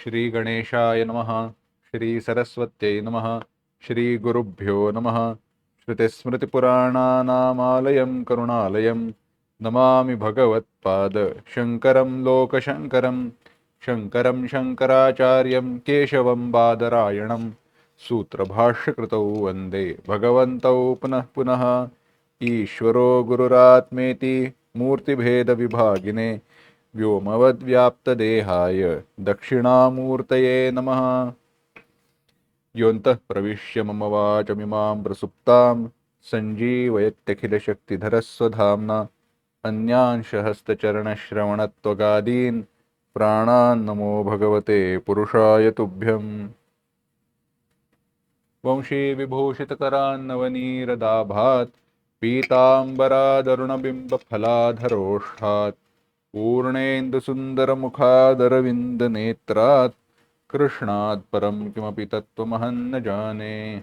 श्री गणेशाय नमः। श्री सरस्वत्यै नमः। श्री गुरुभ्यो नमः। श्रुतिस्मृतिपुराणानामालयं करुणालयं नमामि भगवत्पाद शङ्करं लोकशङ्करं। शङ्करं शङ्कराचार्यं केशवं बादरायणं सूत्रभाष्यकृतौ वन्दे भगवन्तौ पुनः पुनः। ईश्वरो गुरुरात्मेति मूर्तिभेदविभागिने व्योमवद्व्याप्तदेहाय दक्षिणामूर्तये नमः। योऽन्तः प्रविश्य मम वाचमिमां प्रसुप्तां सञ्जीवयत्यखिलशक्तिधरस्वधाम्ना अन्यांश हस्तचरणश्रवणत्वगादीन् प्राणान् नमो भगवते पुरुषाय तुभ्यम्। वंशी विभूषितकरान्नवनीरदाभात् पीताम्बरादरुणबिम्बफलाधरोष्ठात् पूर्णेन्दुसुन्दरमुखादरविन्दनेत्रात् कृष्णात् परं किमपि तत्त्वमहं न जाने।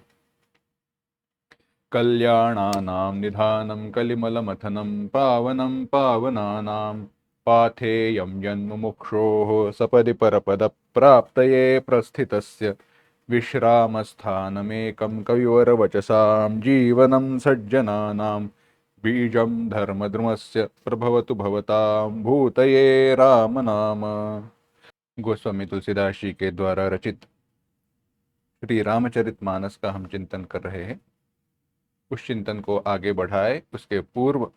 कल्याणानां निधानं कलिमलमथनं पावनं पावनानां पाथेयं यन्मुमुक्षोः सपदि परपदप्राप्तये प्रस्थितस्य विश्रामस्थानमेकं कविवरवचसां जीवनं सज्जनानां बीजं धर्मद्रुमस्य प्रभवतु भवतां भूतये राम नाम। गोस्वामी तुलसीदास जी के द्वारा रचित श्री रामचरितमानस का हम चिंतन कर रहे हैं। उस चिंतन को आगे बढ़ाए उसके पूर्व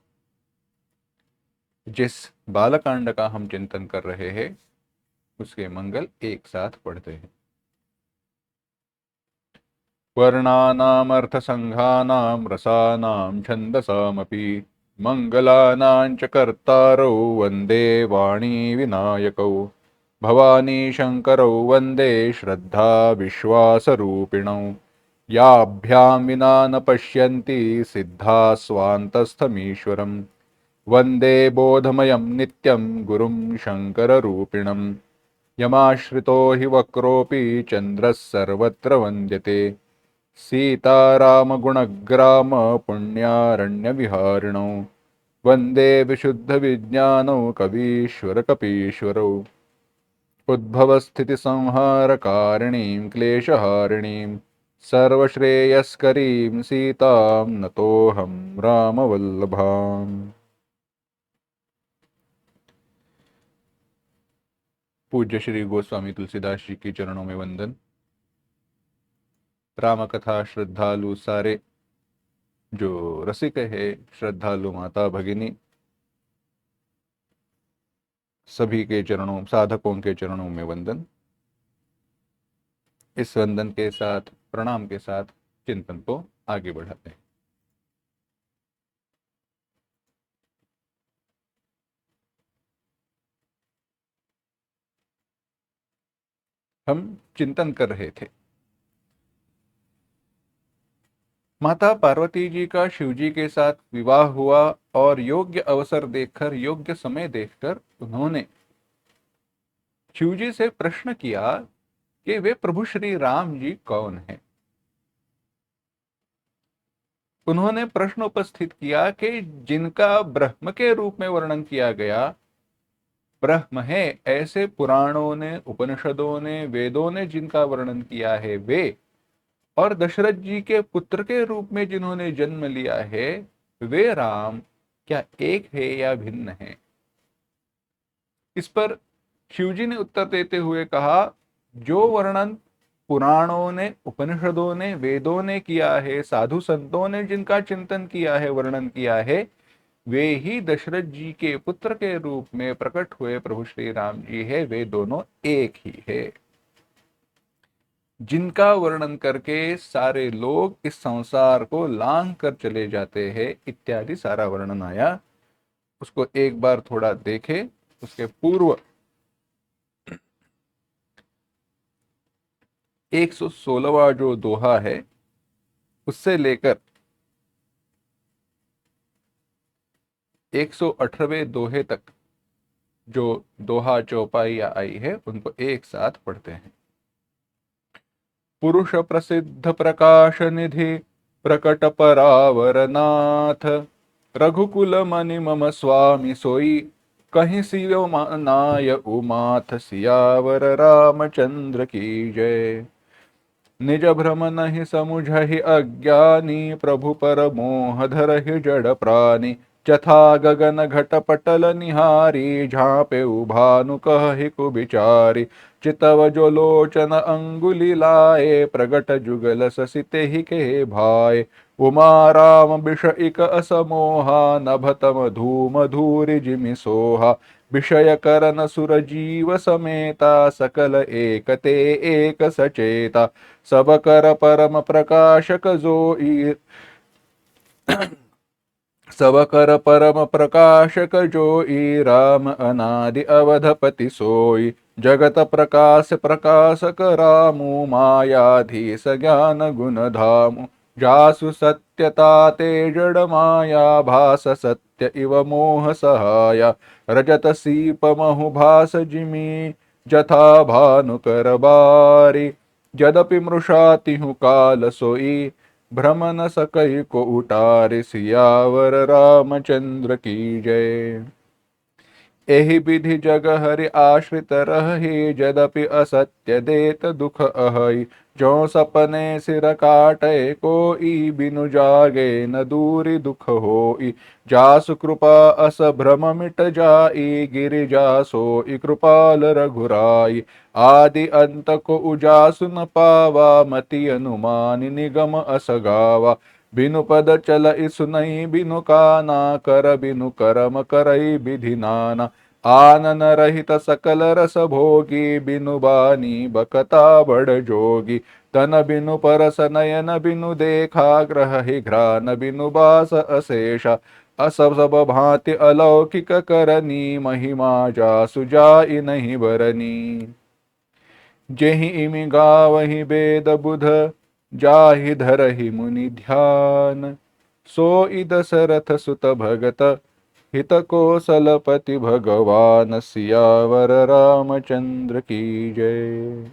जिस बालकांड का हम चिंतन कर रहे हैं उसके मंगल एक साथ पढ़ते हैं। वर्णानामर्थसंघानां रसानां छन्दसामपि मंगलानां च कर्तारौ वन्दे वाणी विनायकौ भवानी शंकरौ वन्दे श्रद्धा विश्वासरूपिणौ याभ्यां विना न पश्यन्ति सिद्धा स्वान्तस्थमीश्वरम् वन्दे बोधमयं नित्यं गुरुं शङ्कररूपिणम् यमाश्रितो हि वक्रोऽपि चन्द्रः सर्वत्र वन्द्यते सीतारामगुणग्राम पुण्यारण्यविहारिणौ वन्दे विशुद्धविज्ञानौ कवीश्वर कपीश्वरौ उद्भवस्थितिसंहारकारिणीं क्लेशहारिणीं सर्वश्रेयस्करीं सीतां नतोऽहं रामवल्लभाम्। पूज्य श्री गोस्वामी तुलसीदास जी के चरणों में वंदन। राम कथा श्रद्धालु सारे जो रसिक है, श्रद्धालु माता भगिनी, सभी के चरणों, साधकों के चरणों में वंदन। इस वंदन के साथ, प्रणाम के साथ चिंतन को आगे बढ़ाते हैं। हम चिंतन कर रहे थे माता पार्वती जी का शिव जी के साथ विवाह हुआ और योग्य अवसर देखकर, योग्य समय देखकर उन्होंने शिव जी से प्रश्न किया कि वे प्रभु श्री राम जी कौन हैं। उन्होंने प्रश्न उपस्थित किया कि जिनका ब्रह्म के रूप में वर्णन किया गया, ब्रह्म है ऐसे पुराणों ने, उपनिषदों ने, वेदों ने जिनका वर्णन किया है वे, और दशरथ जी के पुत्र के रूप में जिन्होंने जन्म लिया है वे राम क्या एक है या भिन्न है। इस पर शिवजी ने उत्तर देते हुए कहा, जो वर्णन पुराणों ने, उपनिषदों ने, वेदों ने किया है, साधु संतों ने जिनका चिंतन किया है, वर्णन किया है, वे ही दशरथ जी के पुत्र के रूप में प्रकट हुए प्रभु श्री राम जी है। वे दोनों एक ही है। जिनका वर्णन करके सारे लोग इस संसार को लांघ कर चले जाते हैं, इत्यादि सारा वर्णन आया। उसको एक बार थोड़ा देखे। उसके पूर्व 116वां जो दोहा है उससे लेकर 118वें दोहे तक जो दोहा चौपाइयां आई है उनको एक साथ पढ़ते हैं। पुरुष प्रसिद्ध प्रकाश निधि प्रकट परावरनाथ रघुकुल मनि मम स्वामी सोई कहीं सियो नाय उमाथ सियावर रामचंद्र की जय। निज भ्रम नहीं समुझहि अज्ञानी, प्रभु पर मोह धरहि जड़ प्राणी। जथा गगन घट पटल निहारी, झाँपे भानु कहहि कुबिचारी। चितव जो लोचन अंगुली लाए, प्रगट जुगल ससि तेहि के भाए। उमा राम बिष इक असमोहा, नभतम धूम धूरि जिमि सोहा। विषय करन सुर जीव समेता, सकल एकते एक सचेता। सब कर परम प्रकाशक जोई, सब कर परम प्रकाशक जोई। राम अनादि अवधपति सोई, जगत प्रकाश प्रकाशक रामु। मायाधीश ज्ञान गुण धामु, जासु सत्यता ते जड़ माया। भास सत्य इव मोह सहाया, रजत सीप महु भास जिमी। जथा भानु कर बारी, यद्यपि मृषा तिहु काल सोई। भ्रम न सकई को उटारे, सियावर रामचंद्र की जय। एहि विधि जग हरि आश्रित रहि, यद्यपि असत्य देत दुख अहै। जो सपने सिर काटै कोई, बिनु जागे न दूरि दुख होई। जासु कृपा अस भ्रम मिट जाई, गिरिजा सोई कृपाल रघुराई। आदि अंत को उजासु न पावा, मति अनुमान निगम अस गावा। बिनु पद चलइ सुनइ बिनु काना, कर बिनु करम करइ विधि नाना। आनन रहित सकल रस भोगी, बिनु बानी बकता बड़ जोगी। तन बिनु परस नयन बिनु देखा, ग्रह घ्रान बिनु बास अशेषा। असब सब भांति अलौकिक करनी, महिमा जासु जाई नहीं बरनी। जेहि इमि गावहि वेद बुध, जाहि धरहि मुनि ध्यान। सोई दशरथ सुत भगत, हित कोसलपति भगवान। सियावर रामचंद्र की जय।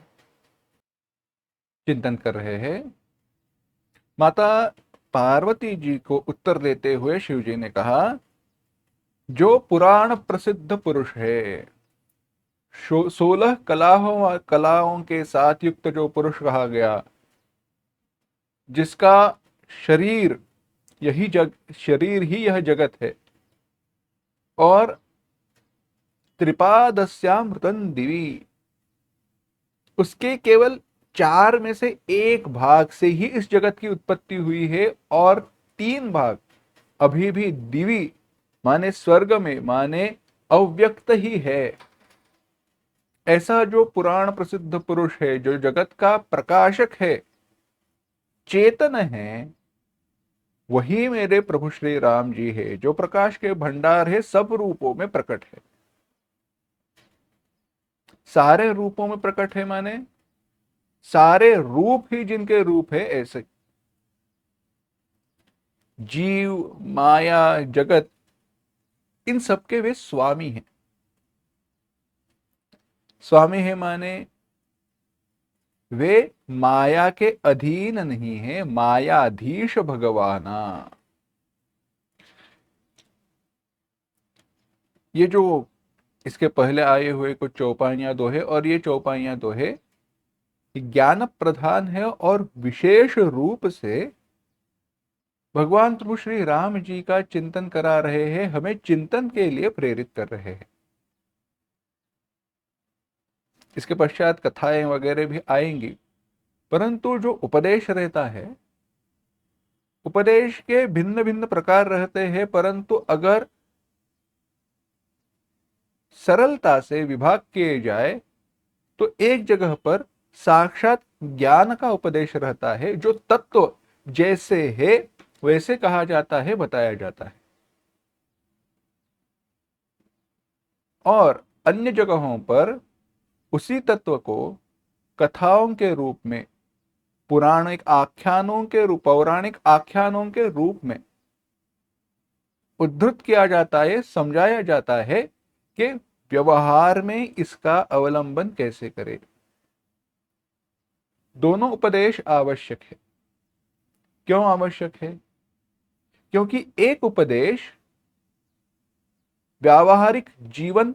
चिंतन कर रहे हैं। माता पार्वती जी को उत्तर देते हुए शिव जी ने कहा, जो पुराण प्रसिद्ध पुरुष है, 16 कलाओं के साथ युक्त जो पुरुष कहा गया, जिसका शरीर शरीर ही यह जगत है, और त्रिपादस्यामृतं दिवि, उसके केवल 4 में से 1 भाग से ही इस जगत की उत्पत्ति हुई है, और 3 भाग अभी भी दिवि माने स्वर्ग में, माने अव्यक्त ही है। ऐसा जो पुराण प्रसिद्ध पुरुष है, जो जगत का प्रकाशक है, चेतन है, वही मेरे प्रभु श्री राम जी है, जो प्रकाश के भंडार है, सब रूपों में प्रकट है। सारे रूपों में प्रकट है माने सारे रूप ही जिनके रूप है, ऐसे जीव माया जगत, इन सबके वे स्वामी हैं। स्वामी है माने वे माया के अधीन नहीं है, मायाधीश भगवाना। ये जो इसके पहले आए हुए कुछ चौपाइयां दोहे और ये चौपाइयां दोहे ज्ञान प्रधान है, और विशेष रूप से भगवान प्रभु श्री राम जी का चिंतन करा रहे हैं, हमें चिंतन के लिए प्रेरित कर रहे हैं। इसके पश्चात कथाएं वगैरह भी आएंगी, परंतु जो उपदेश रहता है, उपदेश के भिन्न भिन्न प्रकार रहते हैं, परंतु अगर सरलता से विभाग किए जाए तो एक जगह पर साक्षात ज्ञान का उपदेश रहता है, जो तत्व जैसे है वैसे कहा जाता है, बताया जाता है। और अन्य जगहों पर उसी तत्व को कथाओं के रूप में, पौराणिक आख्यानों के रूप में उद्धृत किया जाता है, समझाया जाता है कि व्यवहार में इसका अवलंबन कैसे करें। दोनों उपदेश आवश्यक है। क्यों आवश्यक है? क्योंकि एक उपदेश व्यावहारिक जीवन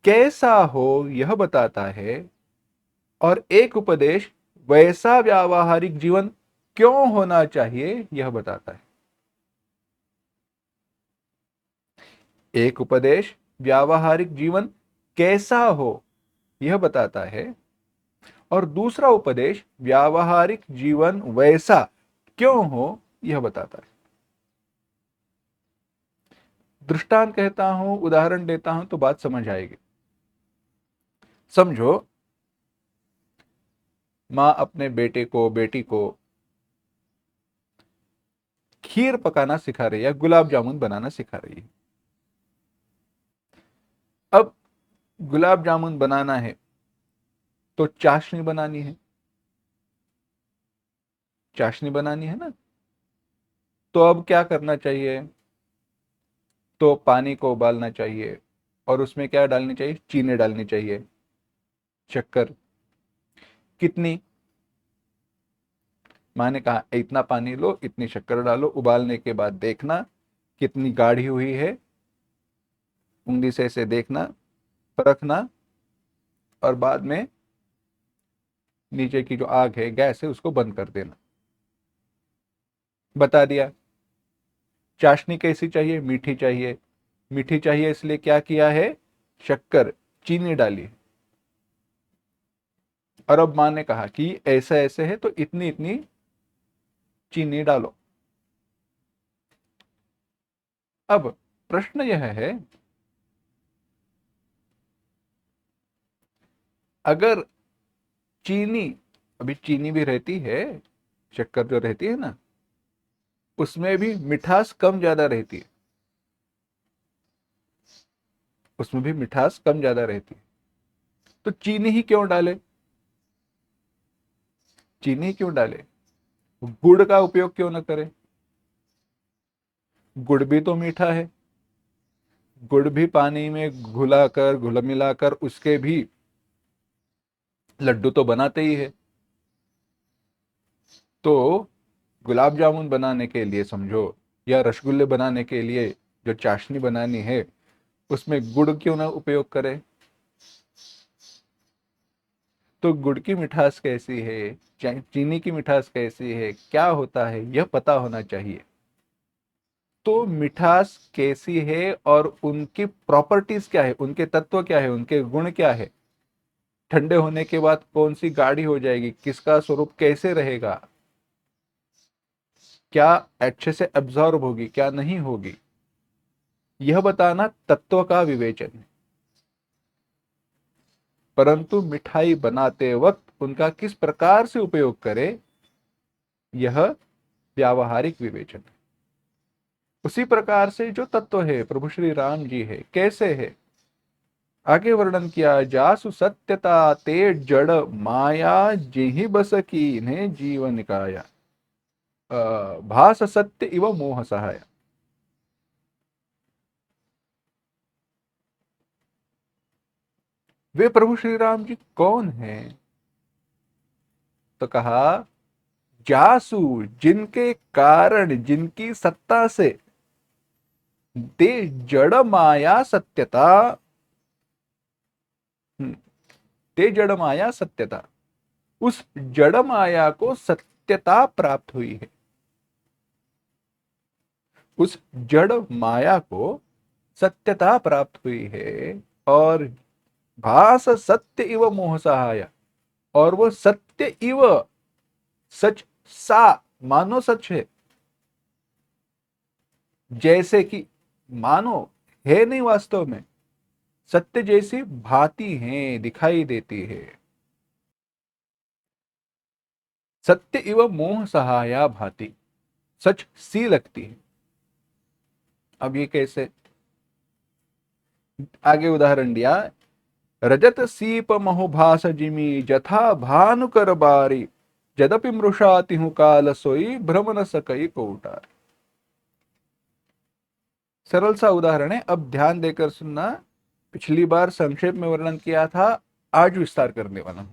कैसा हो यह बताता है, और एक उपदेश वैसा व्यावहारिक जीवन क्यों होना चाहिए यह बताता है। एक उपदेश व्यावहारिक जीवन कैसा हो यह बताता है, और दूसरा उपदेश व्यावहारिक जीवन वैसा क्यों हो यह बताता है। दृष्टांत कहता हूं, उदाहरण देता हूं तो बात समझ आएगी। समझो, मां अपने बेटे को, बेटी को खीर पकाना सिखा रही है, गुलाब जामुन बनाना सिखा रही है। अब गुलाब जामुन बनाना है तो चाशनी बनानी है, चाशनी बनानी है ना। तो अब क्या करना चाहिए, तो पानी को उबालना चाहिए, और उसमें क्या डालनी चाहिए, चीनी डालनी चाहिए, शक्कर। कितनी, माँ ने कहा इतना पानी लो, इतनी शक्कर डालो, उबालने के बाद देखना कितनी गाढ़ी हुई है, उंगली से इसे देखना, परखना, और बाद में नीचे की जो आग है, गैस है, उसको बंद कर देना। बता दिया। चाशनी कैसी चाहिए, मीठी चाहिए। मीठी चाहिए इसलिए क्या किया है, शक्कर, चीनी डाली। और अब माँ ने कहा कि ऐसा ऐसे है तो इतनी इतनी चीनी डालो। अब प्रश्न यह है, अगर चीनी, अभी चीनी भी रहती है, शक्कर जो रहती है ना, उसमें भी मिठास कम ज्यादा रहती है, उसमें भी मिठास कम ज्यादा रहती है। तो चीनी ही क्यों डाले, चीनी ही क्यों डाले, गुड़ का उपयोग क्यों न करें। गुड़ भी तो मीठा है, गुड़ भी पानी में घुलाकर, घुल मिलाकर उसके भी लड्डू तो बनाते ही है। तो गुलाब जामुन बनाने के लिए समझो, या रसगुल्ले बनाने के लिए जो चाशनी बनानी है, उसमें गुड़ क्यों ना उपयोग करें। तो गुड़ की मिठास कैसी है, चीनी की मिठास कैसी है, क्या होता है, यह पता होना चाहिए। तो मिठास कैसी है और उनकी प्रॉपर्टीज क्या है, उनके तत्व क्या है, उनके गुण क्या है, ठंडे होने के बाद कौन सी गाढ़ी हो जाएगी, किसका स्वरूप कैसे रहेगा, क्या अच्छे से एब्जॉर्ब होगी, क्या नहीं होगी, यह बताना तत्व का विवेचन है। परंतु मिठाई बनाते वक्त उनका किस प्रकार से उपयोग करें, यह व्यावहारिक विवेचन है। उसी प्रकार से जो तत्व है प्रभु श्री राम जी है, कैसे है, आगे वर्णन किया, जासु सत्यता ते जड़ माया जिहि बस की इन्हें जीवन काया, भास सत्य इव मोह सहाय। वे प्रभु श्री राम जी कौन हैं, तो कहा जासु, जिनके कारण, जिनकी सत्ता से, ते जड़ माया सत्यता, ते जड़ माया सत्यता, उस जड़ माया को सत्यता प्राप्त हुई है, उस जड़ माया को सत्यता प्राप्त हुई है। और भास सत्य इव मोह सहाय, और वो सत्य इव, सच सा, मानो सच है, जैसे कि, मानो है नहीं वास्तव में, सत्य जैसी भाती है, दिखाई देती है। सत्य इव मोह सहाया भाति, सच सी लगती है। अब ये कैसे, आगे उदाहरण दिया, रजत सीप महुभास जिमी जथा भानुकर बारी, जदपि मृषा तिहु काल सोई भ्रम न सकई को उतार। सरल सा उदाहरण है, अब ध्यान देकर सुनना। पिछली बार संक्षेप में वर्णन किया था, आज विस्तार करने वाला हूं।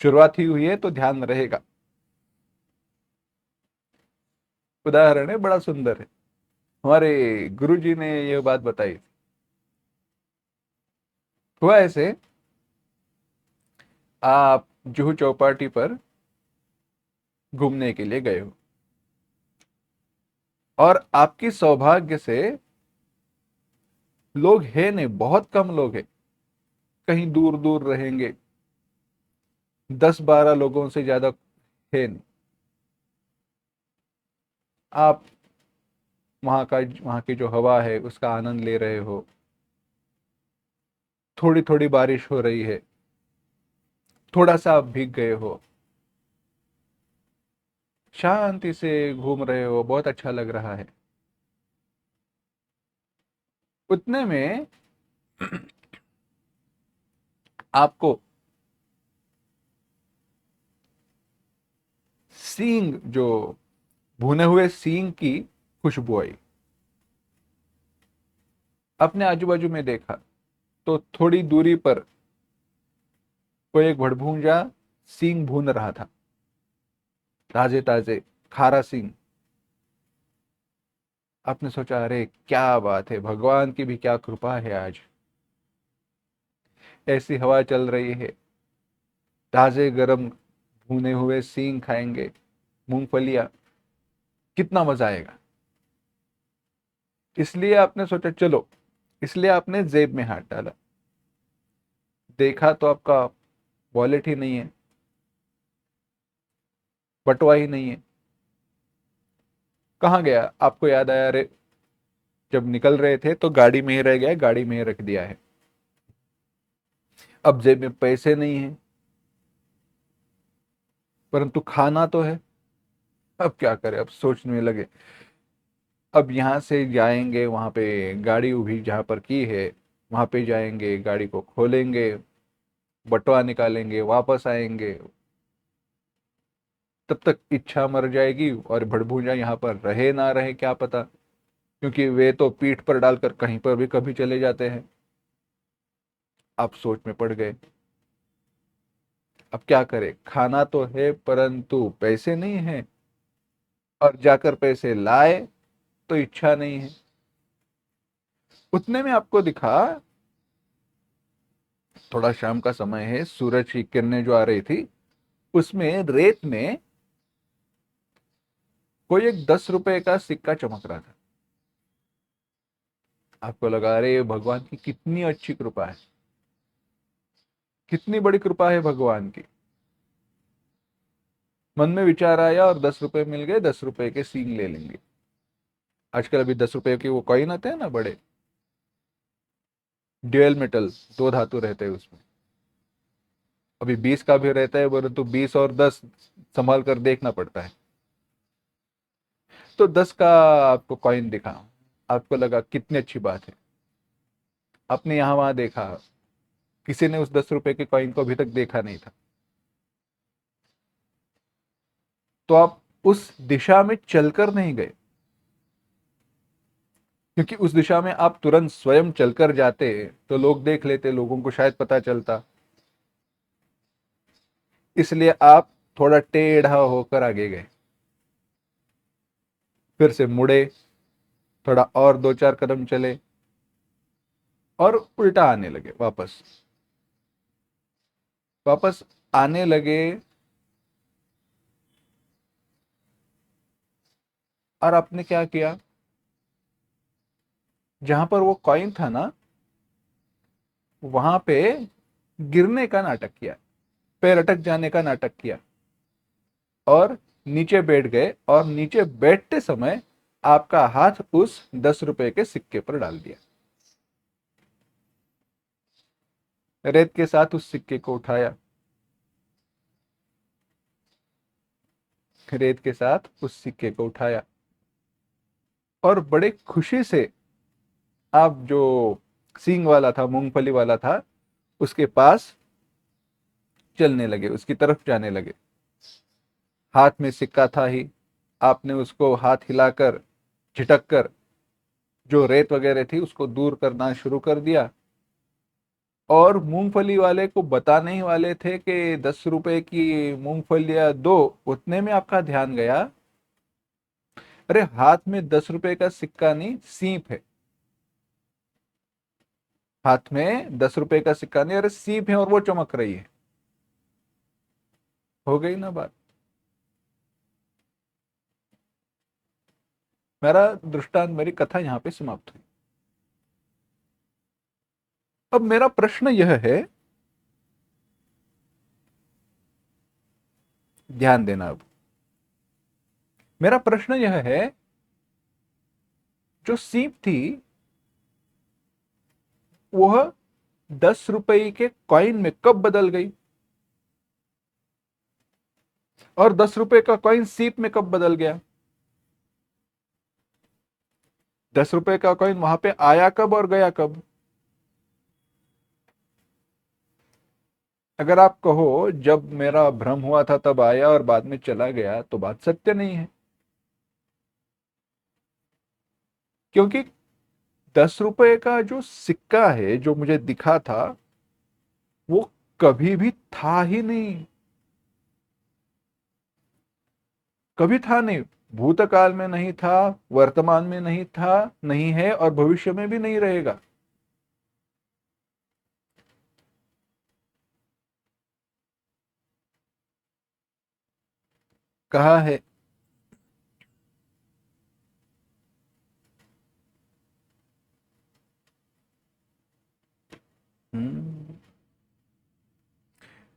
शुरुआत ही हुई है तो ध्यान रहेगा। उदाहरण है, बड़ा सुंदर है। हमारे गुरुजी ने यह बात बताई। हुआ ऐसे, आप जुहू चौपाटी पर घूमने के लिए गए हो और आपकी सौभाग्य से लोग हैं नहीं, बहुत कम लोग हैं, कहीं दूर दूर रहेंगे, 10-12 लोगों से ज्यादा है नहीं। आप वहां की जो हवा है उसका आनंद ले रहे हो, थोड़ी थोड़ी बारिश हो रही है, थोड़ा सा आप भीग गए हो, शांति से घूम रहे हो, बहुत अच्छा लग रहा है। उतने में आपको सींग, जो भुने हुए सींग की खुशबू आई। अपने आजू बाजू में देखा तो थोड़ी दूरी पर कोई एक भड़भूंजा सींग भून रहा था, ताजे ताजे खारा सींग। आपने सोचा, अरे क्या बात है, भगवान की भी क्या कृपा है, आज ऐसी हवा चल रही है, ताजे गरम भुने हुए सींग खाएंगे, मूंगफलियां, कितना मजा आएगा। इसलिए आपने सोचा चलो, इसलिए आपने जेब में हाथ डाला, देखा तो आपका वॉलेट ही नहीं है, बटुआ ही नहीं है। कहाँ गया? आपको याद आया, अरे जब निकल रहे थे तो गाड़ी में ही रह गया, गाड़ी में ही रख दिया है। अब जेब में पैसे नहीं है, परंतु खाना तो है। अब क्या करें, अब सोचने लगे। अब यहाँ से जाएंगे वहां पे, गाड़ी उभी जहां पर की है, वहां पे जाएंगे, गाड़ी को खोलेंगे, बटुआ निकालेंगे, वापस आएंगे, तब तक इच्छा मर जाएगी और भड़भूजा यहाँ पर रहे ना रहे क्या पता, क्योंकि वे तो पीठ पर डालकर कहीं पर भी कभी चले जाते हैं। आप सोच में पड़ गए। अब क्या करें, खाना तो है परंतु पैसे नहीं है, और जाकर पैसे लाए तो इच्छा नहीं है। उतने में आपको दिखा, थोड़ा शाम का समय है, सूरज की किरणें जो आ रही थी, उसमें रेत में कोई एक 10 रुपए का सिक्का चमक रहा था। आपको लगा, अरे भगवान की कितनी अच्छी कृपा है, कितनी बड़ी कृपा है भगवान की। मन में विचार आया और 10 रुपए मिल गए, 10 रुपए के सींग ले लेंगे। आजकल अभी 10 रुपए के वो कॉइन आते हैं ना, बड़े ड्यूअल मेटल, दो धातु रहते हैं उसमें। अभी 20 का भी रहता है, परंतु 20 और 10 संभाल कर देखना पड़ता है। तो 10 का आपको कॉइन दिखा, आपको लगा कितनी अच्छी बात है। आपने यहाँ वहां देखा, किसी ने उस 10 रुपए के कॉइन को अभी तक देखा नहीं था। तो आप उस दिशा में चलकर नहीं गए, क्योंकि उस दिशा में आप तुरंत स्वयं चलकर जाते तो लोग देख लेते, लोगों को शायद पता चलता। इसलिए आप थोड़ा टेढ़ा होकर आगे गए, फिर से मुड़े, थोड़ा और 2-4 कदम चले और उल्टा आने लगे, वापस वापस आने लगे। और आपने क्या किया, जहां पर वो कॉइन था ना, वहां पे गिरने का नाटक किया, पैर अटक जाने का नाटक किया, और नीचे बैठ गए, और नीचे बैठते समय आपका हाथ उस 10 रुपए के सिक्के पर डाल दिया। रेत के साथ उस सिक्के को उठाया, रेत के साथ उस सिक्के को उठाया, और बड़े खुशी से आप जो सींग वाला था, मूंगफली वाला था, उसके पास चलने लगे, उसकी तरफ जाने लगे। हाथ में सिक्का था ही, आपने उसको हाथ हिलाकर, झिटक कर, जो रेत वगैरह थी उसको दूर करना शुरू कर दिया। और मूंगफली वाले को बताने ही वाले थे कि 10 रुपए की मूंगफलियां दो, उतने में आपका ध्यान गया अरे हाथ में 10 रुपए का सिक्का नहीं, सीप है। हाथ में 10 रुपए का सिक्का नहीं, अरे सीप है और वो चमक रही है। हो गई ना बात। मेरा दृष्टांत, मेरी कथा यहां पे समाप्त हुई। अब मेरा प्रश्न यह है, ध्यान देना। अब मेरा प्रश्न यह है, जो सीप थी वह 10 रुपए के कॉइन में कब बदल गई, और 10 रुपए का कॉइन सीप में कब बदल गया? 10 रुपए का कॉइन वहां पे आया कब और गया कब? अगर आप कहो जब मेरा भ्रम हुआ था तब आया और बाद में चला गया, तो बात सत्य नहीं है। क्योंकि 10 रुपए का जो सिक्का है जो मुझे दिखा था, वो कभी भी था ही नहीं। कभी था नहीं। भूतकाल में नहीं था, वर्तमान में नहीं था, नहीं है, और भविष्य में भी नहीं रहेगा। कहा है। हम्म।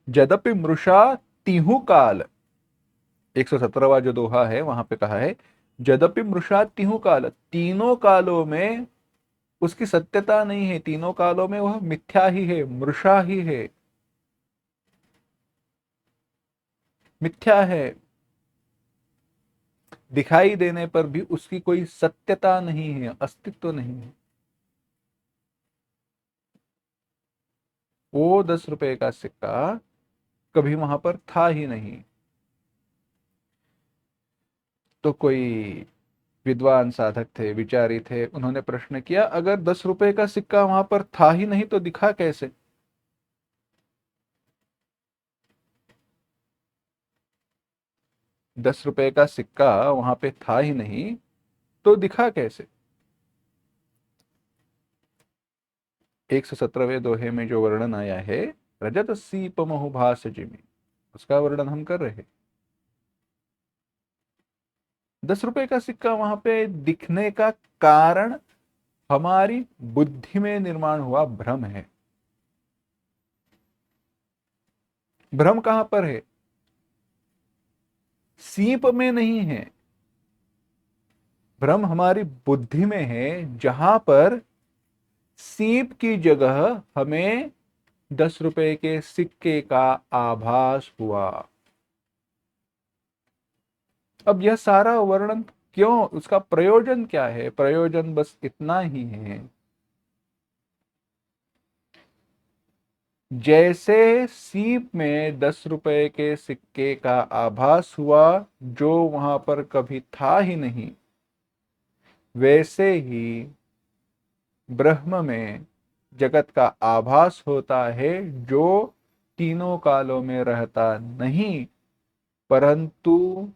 यद्यपि मृषा तिहु काल, 117वां जो दोहा है वहां पे कहा है, यद्यपि मृषा तिहु काल, तीनों कालों में उसकी सत्यता नहीं है, तीनों कालों में वह मिथ्या ही है, मृषा ही है, मिथ्या है। दिखाई देने पर भी उसकी कोई सत्यता नहीं है, अस्तित्व नहीं है। वो 10 रुपए का सिक्का कभी वहां पर था ही नहीं। तो कोई विद्वान साधक थे, विचारी थे, उन्होंने प्रश्न किया, अगर 10 रुपए का सिक्का वहां पर था ही नहीं तो दिखा कैसे? 10 रुपए का सिक्का वहां पे था ही नहीं तो दिखा कैसे? 117वें दोहे में जो वर्णन आया है, रजत सीप मोहुभास जिमी, उसका वर्णन हम कर रहे हैं। 10 रुपए का सिक्का वहां पे दिखने का कारण हमारी बुद्धि में निर्माण हुआ भ्रम है। भ्रम कहां पर है? सीप में नहीं है। भ्रम हमारी बुद्धि में है, जहां पर सीप की जगह हमें 10 रुपए के सिक्के का आभास हुआ। अब यह सारा वर्णन क्यों, उसका प्रयोजन क्या है? प्रयोजन बस इतना ही है, जैसे सीप में 10 रुपए के सिक्के का आभास हुआ जो वहां पर कभी था ही नहीं, वैसे ही ब्रह्म में जगत का आभास होता है, जो तीनों कालों में रहता नहीं, परंतु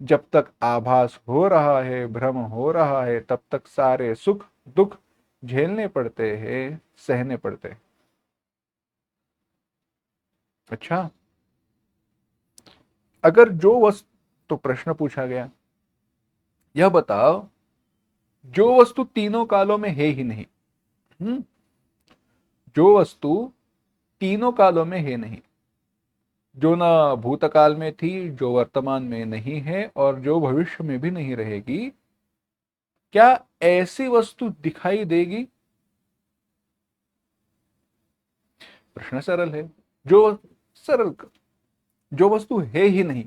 जब तक आभास हो रहा है, भ्रम हो रहा है, तब तक सारे सुख दुख झेलने पड़ते हैं, सहने पड़ते हैं। अच्छा, अगर जो वस्तु, तो प्रश्न पूछा गया, यह बताओ, जो वस्तु तीनों कालों में है ही नहीं, हम्म, जो वस्तु तीनों कालों में है नहीं, जो ना भूतकाल में थी, जो वर्तमान में नहीं है, और जो भविष्य में भी नहीं रहेगी, क्या ऐसी वस्तु दिखाई देगी? प्रश्न सरल है। जो सरल, जो वस्तु है ही नहीं,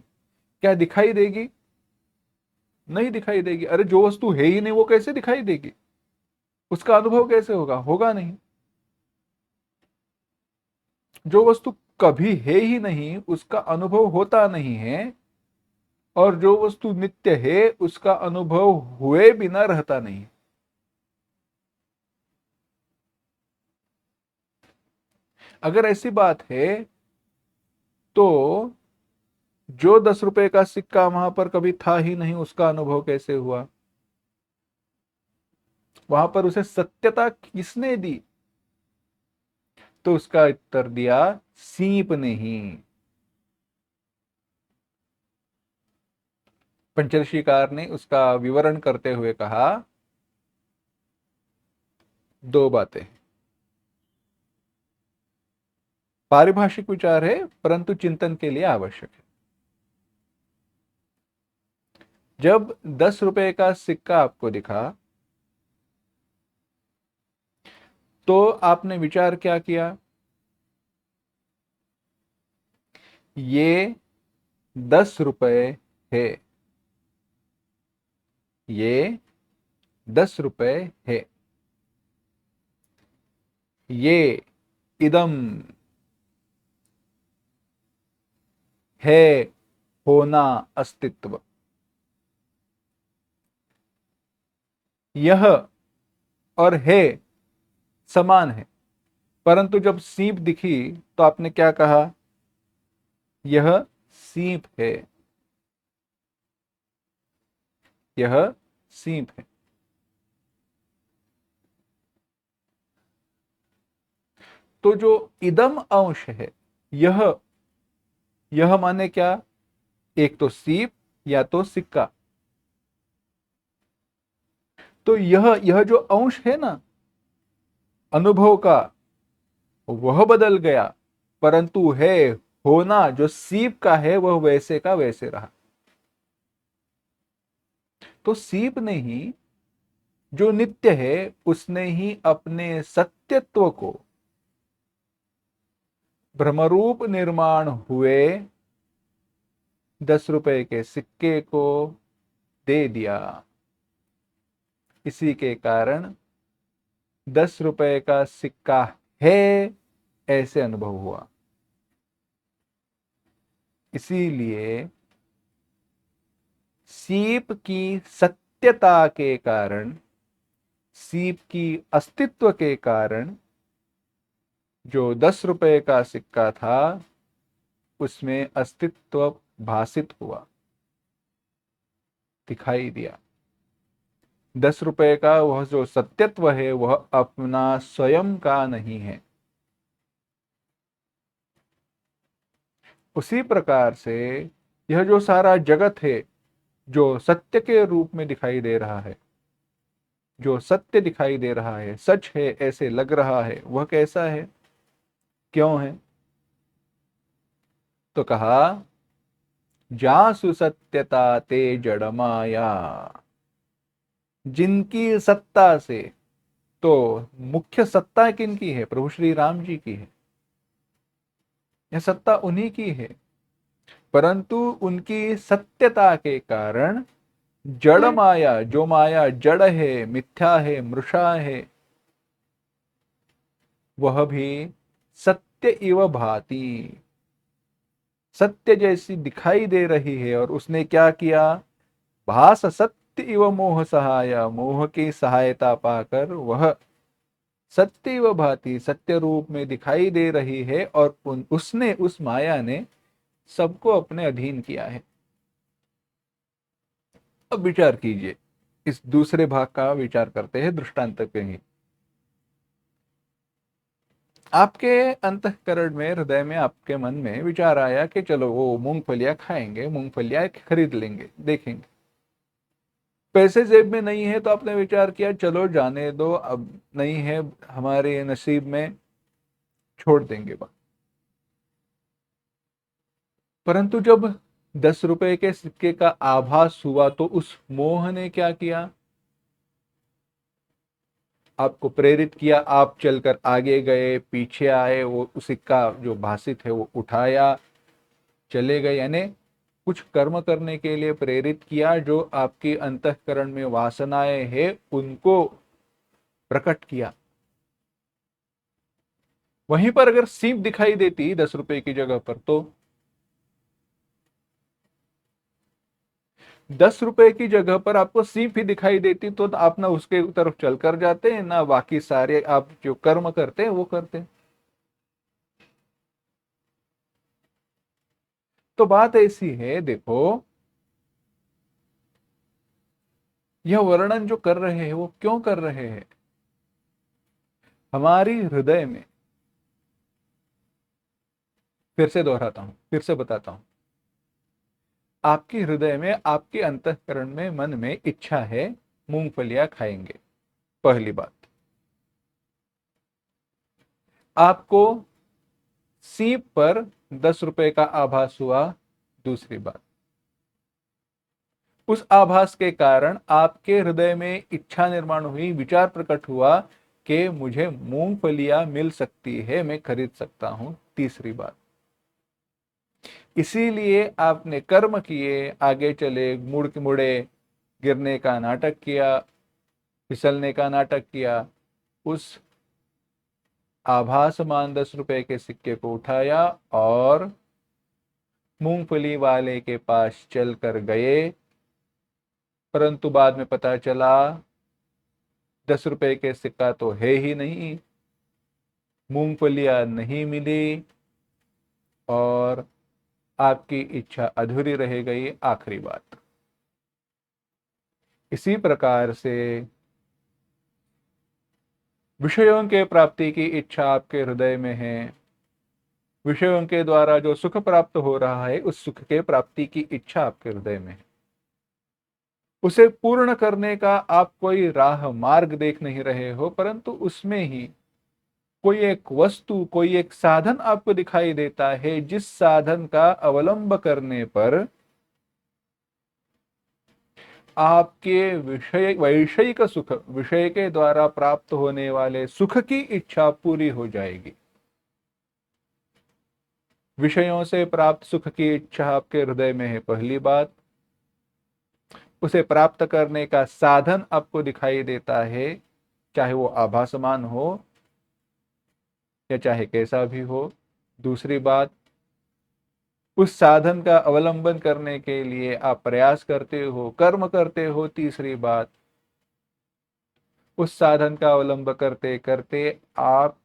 क्या दिखाई देगी? नहीं दिखाई देगी। अरे जो वस्तु है ही नहीं वो कैसे दिखाई देगी? उसका अनुभव कैसे होगा? होगा नहीं। जो वस्तु कभी है ही नहीं उसका अनुभव होता नहीं है, और जो वस्तु नित्य है उसका अनुभव हुए बिना रहता नहीं। अगर ऐसी बात है, तो जो 10 रुपए का सिक्का वहां पर कभी था ही नहीं, उसका अनुभव कैसे हुआ? वहां पर उसे सत्यता किसने दी? तो उसका उत्तर दिया सीप ने ही। पंचदशीकार ने उसका विवरण करते हुए कहा, दो बातें। पारिभाषिक विचार है, परंतु चिंतन के लिए आवश्यक है। जब 10 रुपए का सिक्का आपको दिखा, तो आपने विचार क्या किया? ये 10 रुपए है, ये 10 रुपए है, ये इदम है, होना, अस्तित्व। यह और है समान है, परंतु जब सीप दिखी तो आपने क्या कहा? यह सीप है, यह सीप है। तो जो इदम अंश है, यह माने क्या? एक तो सीप या तो सिक्का। तो यह जो अंश है ना अनुभव का, वह बदल गया, परंतु है होना जो सीप का है वह वैसे का वैसे रहा। तो सीप ने ही, जो नित्य है, उसने ही अपने सत्यत्व को भ्रमरूप निर्माण हुए 10 रुपए के सिक्के को दे दिया। इसी के कारण 10 रुपए का सिक्का है ऐसे अनुभव हुआ। इसीलिए सीप की सत्यता के कारण, सीप की अस्तित्व के कारण, जो 10 रुपए का सिक्का था उसमें अस्तित्व भासित हुआ, दिखाई दिया। 10 रुपए का वह जो सत्यत्व है वह अपना स्वयं का नहीं है। उसी प्रकार से यह जो सारा जगत है, जो सत्य के रूप में दिखाई दे रहा है, जो सत्य दिखाई दे रहा है, सच है ऐसे लग रहा है, वह कैसा है, क्यों है? तो कहा, जासु सत्यता ते जड़ माया। जिनकी सत्ता से, तो मुख्य सत्ता किनकी है? प्रभु श्री राम जी की है। यह सत्ता उन्हीं की है, परंतु उनकी सत्यता के कारण जड़ माया, जो माया जड़ है, मिथ्या है, मृषा है, वह भी सत्य इव भाति, सत्य जैसी दिखाई दे रही है। और उसने क्या किया? भास सत्य इव मोह सहाया, मोह की सहायता पाकर वह सत्य इव भाति, सत्य रूप में दिखाई दे रही है। और उसने, उस माया ने सबको अपने अधीन किया है। अब विचार कीजिए, इस दूसरे भाग का विचार करते हैं दृष्टांत पे ही। आपके अंतःकरण में, हृदय में, आपके मन में विचार आया कि चलो वो मूंगफलियां खाएंगे, मूंगफलियां खरीद लेंगे, देखेंगे। पैसे जेब में नहीं है तो आपने विचार किया चलो जाने दो, अब नहीं है हमारे नसीब में, छोड़ देंगे बात। परंतु जब 10 रुपए के सिक्के का आभास हुआ तो उस मोह ने क्या किया? आपको प्रेरित किया, आप चलकर आगे गए, पीछे आए, वो सिक्का जो भासित है वो उठाया, चले गए। यानी कुछ कर्म करने के लिए प्रेरित किया, जो आपके अंतःकरण में वासनाएं हैं उनको प्रकट किया। वहीं पर अगर सीप दिखाई देती 10 रुपए की जगह पर, तो 10 रुपए की जगह पर आपको सीप ही दिखाई देती, तो आप ना उसके तरफ चलकर जाते हैं, ना बाकी सारे आप जो कर्म करते हैं वो करते हैं। तो बात ऐसी है, देखो, यह वर्णन जो कर रहे हैं वो क्यों कर रहे हैं? हमारी हृदय में, फिर से दोहराता हूं, फिर से बताता हूं, आपकी हृदय में, आपके अंतःकरण में, मन में इच्छा है मूंगफलियां खाएंगे, पहली बात। आपको सीप पर 10 रुपए का आभास हुआ, दूसरी बात। उस आभास के कारण आपके हृदय में इच्छा निर्माण हुई, विचार प्रकट हुआ कि मुझे मूंगफलियां मिल सकती है, मैं खरीद सकता हूं, तीसरी बात। इसीलिए आपने कर्म किए, आगे चले, मुड़ के मुड़े, गिरने का नाटक किया, फिसलने का नाटक किया, उस आभासमान 10 रुपए के सिक्के को उठाया और मूंगफली वाले के पास चल कर गए, परंतु बाद में पता चला 10 रुपए के सिक्का तो है ही नहीं, मूंगफलियां नहीं मिली और आपकी इच्छा अधूरी रह गई, आखिरी बात। इसी प्रकार से विषयों के प्राप्ति की इच्छा आपके हृदय में है, विषयों के द्वारा जो सुख प्राप्त हो रहा है उस सुख के प्राप्ति की इच्छा आपके हृदय में है। उसे पूर्ण करने का आप कोई राह मार्ग देख नहीं रहे हो, परंतु उसमें ही कोई एक वस्तु, कोई एक साधन आपको दिखाई देता है, जिस साधन का अवलंब करने पर आपके विषय, वैषयिक सुख, विषय के द्वारा प्राप्त होने वाले सुख की इच्छा पूरी हो जाएगी। विषयों से प्राप्त सुख की इच्छा आपके हृदय में है, पहली बात। उसे प्राप्त करने का साधन आपको दिखाई देता है, चाहे वो आभासमान हो या चाहे कैसा भी हो, दूसरी बात। उस साधन का अवलंबन करने के लिए आप प्रयास करते हो, कर्म करते हो, तीसरी बात। उस साधन का अवलंब करते करते आप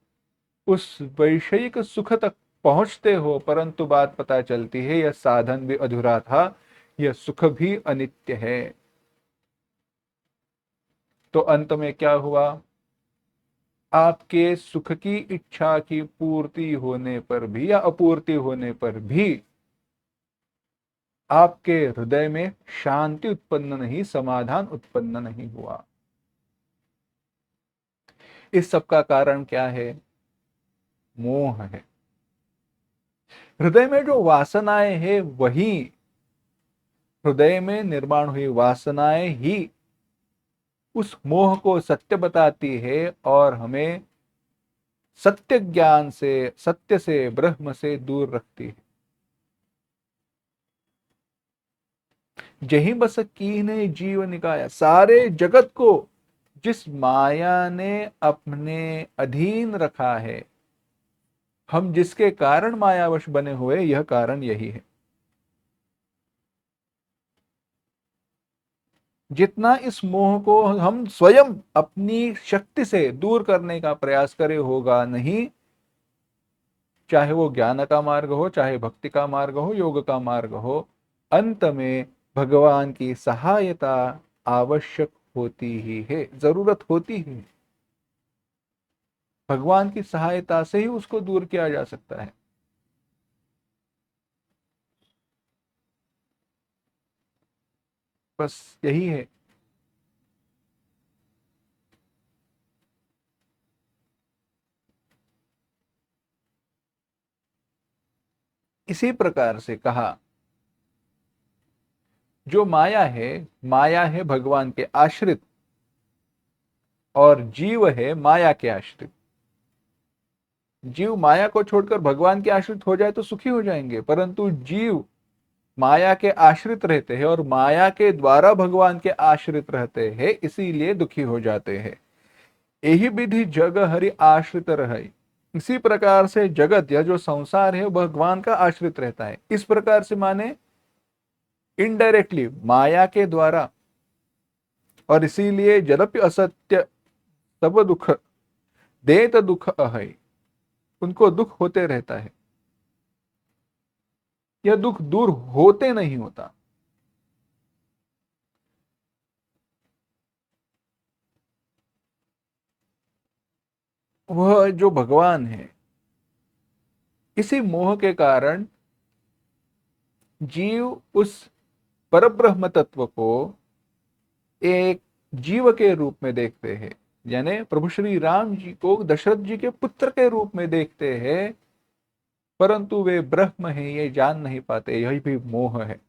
उस वैषयिक सुख तक पहुंचते हो, परंतु बात पता चलती है यह साधन भी अधूरा था, यह सुख भी अनित्य है। तो अंत में क्या हुआ? आपके सुख की इच्छा की पूर्ति होने पर भी या अपूर्ति होने पर भी आपके हृदय में शांति उत्पन्न नहीं, समाधान उत्पन्न नहीं हुआ। इस सब का कारण क्या है? मोह है। हृदय में जो वासनाएं है, वही हृदय में निर्माण हुई वासनाएं ही उस मोह को सत्य बताती है और हमें सत्य ज्ञान से, सत्य से, ब्रह्म से दूर रखती है। जही बस कीन्हे जीव निकाया, सारे जगत को जिस माया ने अपने अधीन रखा है, हम जिसके कारण मायावश बने हुए, यह कारण यही है। जितना इस मोह को हम स्वयं अपनी शक्ति से दूर करने का प्रयास करें, होगा नहीं। चाहे वो ज्ञान का मार्ग हो, चाहे भक्ति का मार्ग हो, योग का मार्ग हो, अंत में भगवान की सहायता आवश्यक होती ही है, जरूरत होती ही। भगवान की सहायता से ही उसको दूर किया जा सकता है। बस यही है। इसी प्रकार से कहा, जो माया है, माया है भगवान के आश्रित और जीव है माया के आश्रित। जीव माया को छोड़कर भगवान के आश्रित हो जाए तो सुखी हो जाएंगे, परंतु जीव माया के आश्रित रहते हैं और माया के द्वारा भगवान के आश्रित रहते हैं, इसीलिए दुखी हो जाते हैं। यही विधि जग हरि आश्रित रहे। इसी प्रकार से जगत या जो संसार है भगवान का आश्रित रहता है। इस प्रकार से माने इनडायरेक्टली माया के द्वारा, और इसीलिए जदपि असत्य सब दुख देत दुख अहै, उनको दुख होते रहता है। यह दुख दूर होते नहीं होता। वह जो भगवान है, इसी मोह के कारण जीव उस परब्रह्म तत्व को एक जीव के रूप में देखते हैं, यानी प्रभु श्री राम जी को दशरथ जी के पुत्र के रूप में देखते हैं, परंतु वे ब्रह्म है ये जान नहीं पाते। यही भी मोह है,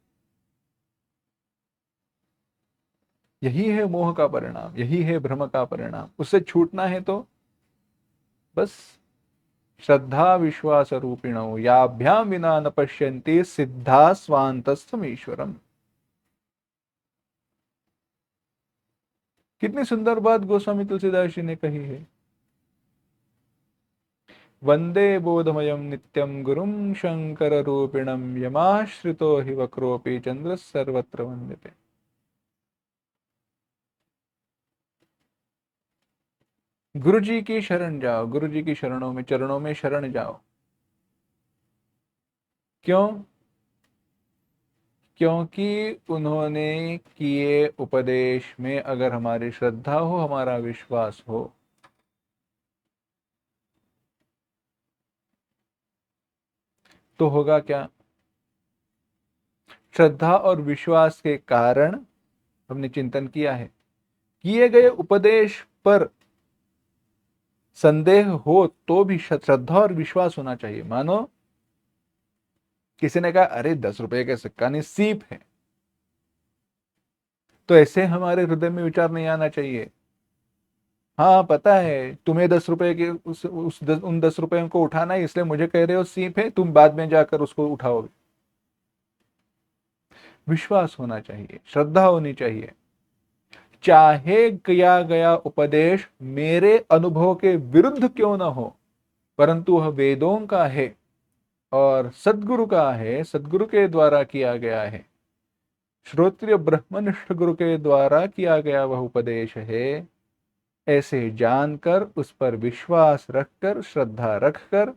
यही है मोह का परिणाम, यही है भ्रम का परिणाम। उससे छूटना है तो बस श्रद्धा विश्वास रूपिणो याभ्याम विना न पश्यन्ति सिद्धा स्वांतस्थमीश्वरम। कितनी सुंदर बात गोस्वामी तुलसीदास जी ने कही है। वंदे बोधमयम नित्यम गुरुम शंकर रूपिणम यमाश्रितो हि वक्रोपि चंद्र सर्वत्र वंदते। गुरु जी की शरण जाओ, गुरु जी की शरणों में चरणों में शरण जाओ। क्यों? क्योंकि उन्होंने किए उपदेश में अगर हमारी श्रद्धा हो, हमारा विश्वास हो, तो होगा क्या? श्रद्धा और विश्वास के कारण हमने चिंतन किया है, किए गए उपदेश पर संदेह हो तो भी श्रद्धा और विश्वास होना चाहिए। मानो किसी ने कहा अरे 10 रुपए का सिक्का नहीं, सीप है, तो ऐसे हमारे हृदय में विचार नहीं आना चाहिए। हाँ पता है तुम्हें 10 रुपए के उन 10 रुपयों को उठाना है, इसलिए मुझे कह रहे हो सीप है, तुम बाद में जाकर उसको उठाओगे। विश्वास होना चाहिए, श्रद्धा होनी चाहिए। चाहे किया गया उपदेश मेरे अनुभव के विरुद्ध क्यों ना हो, परंतु वह वेदों का है और सदगुरु का है, सदगुरु के द्वारा किया गया है, श्रोत्रिय ब्रह्मनिष्ठ गुरु के द्वारा किया गया वह उपदेश है। ऐसे जानकर उस पर विश्वास रखकर, श्रद्धा रखकर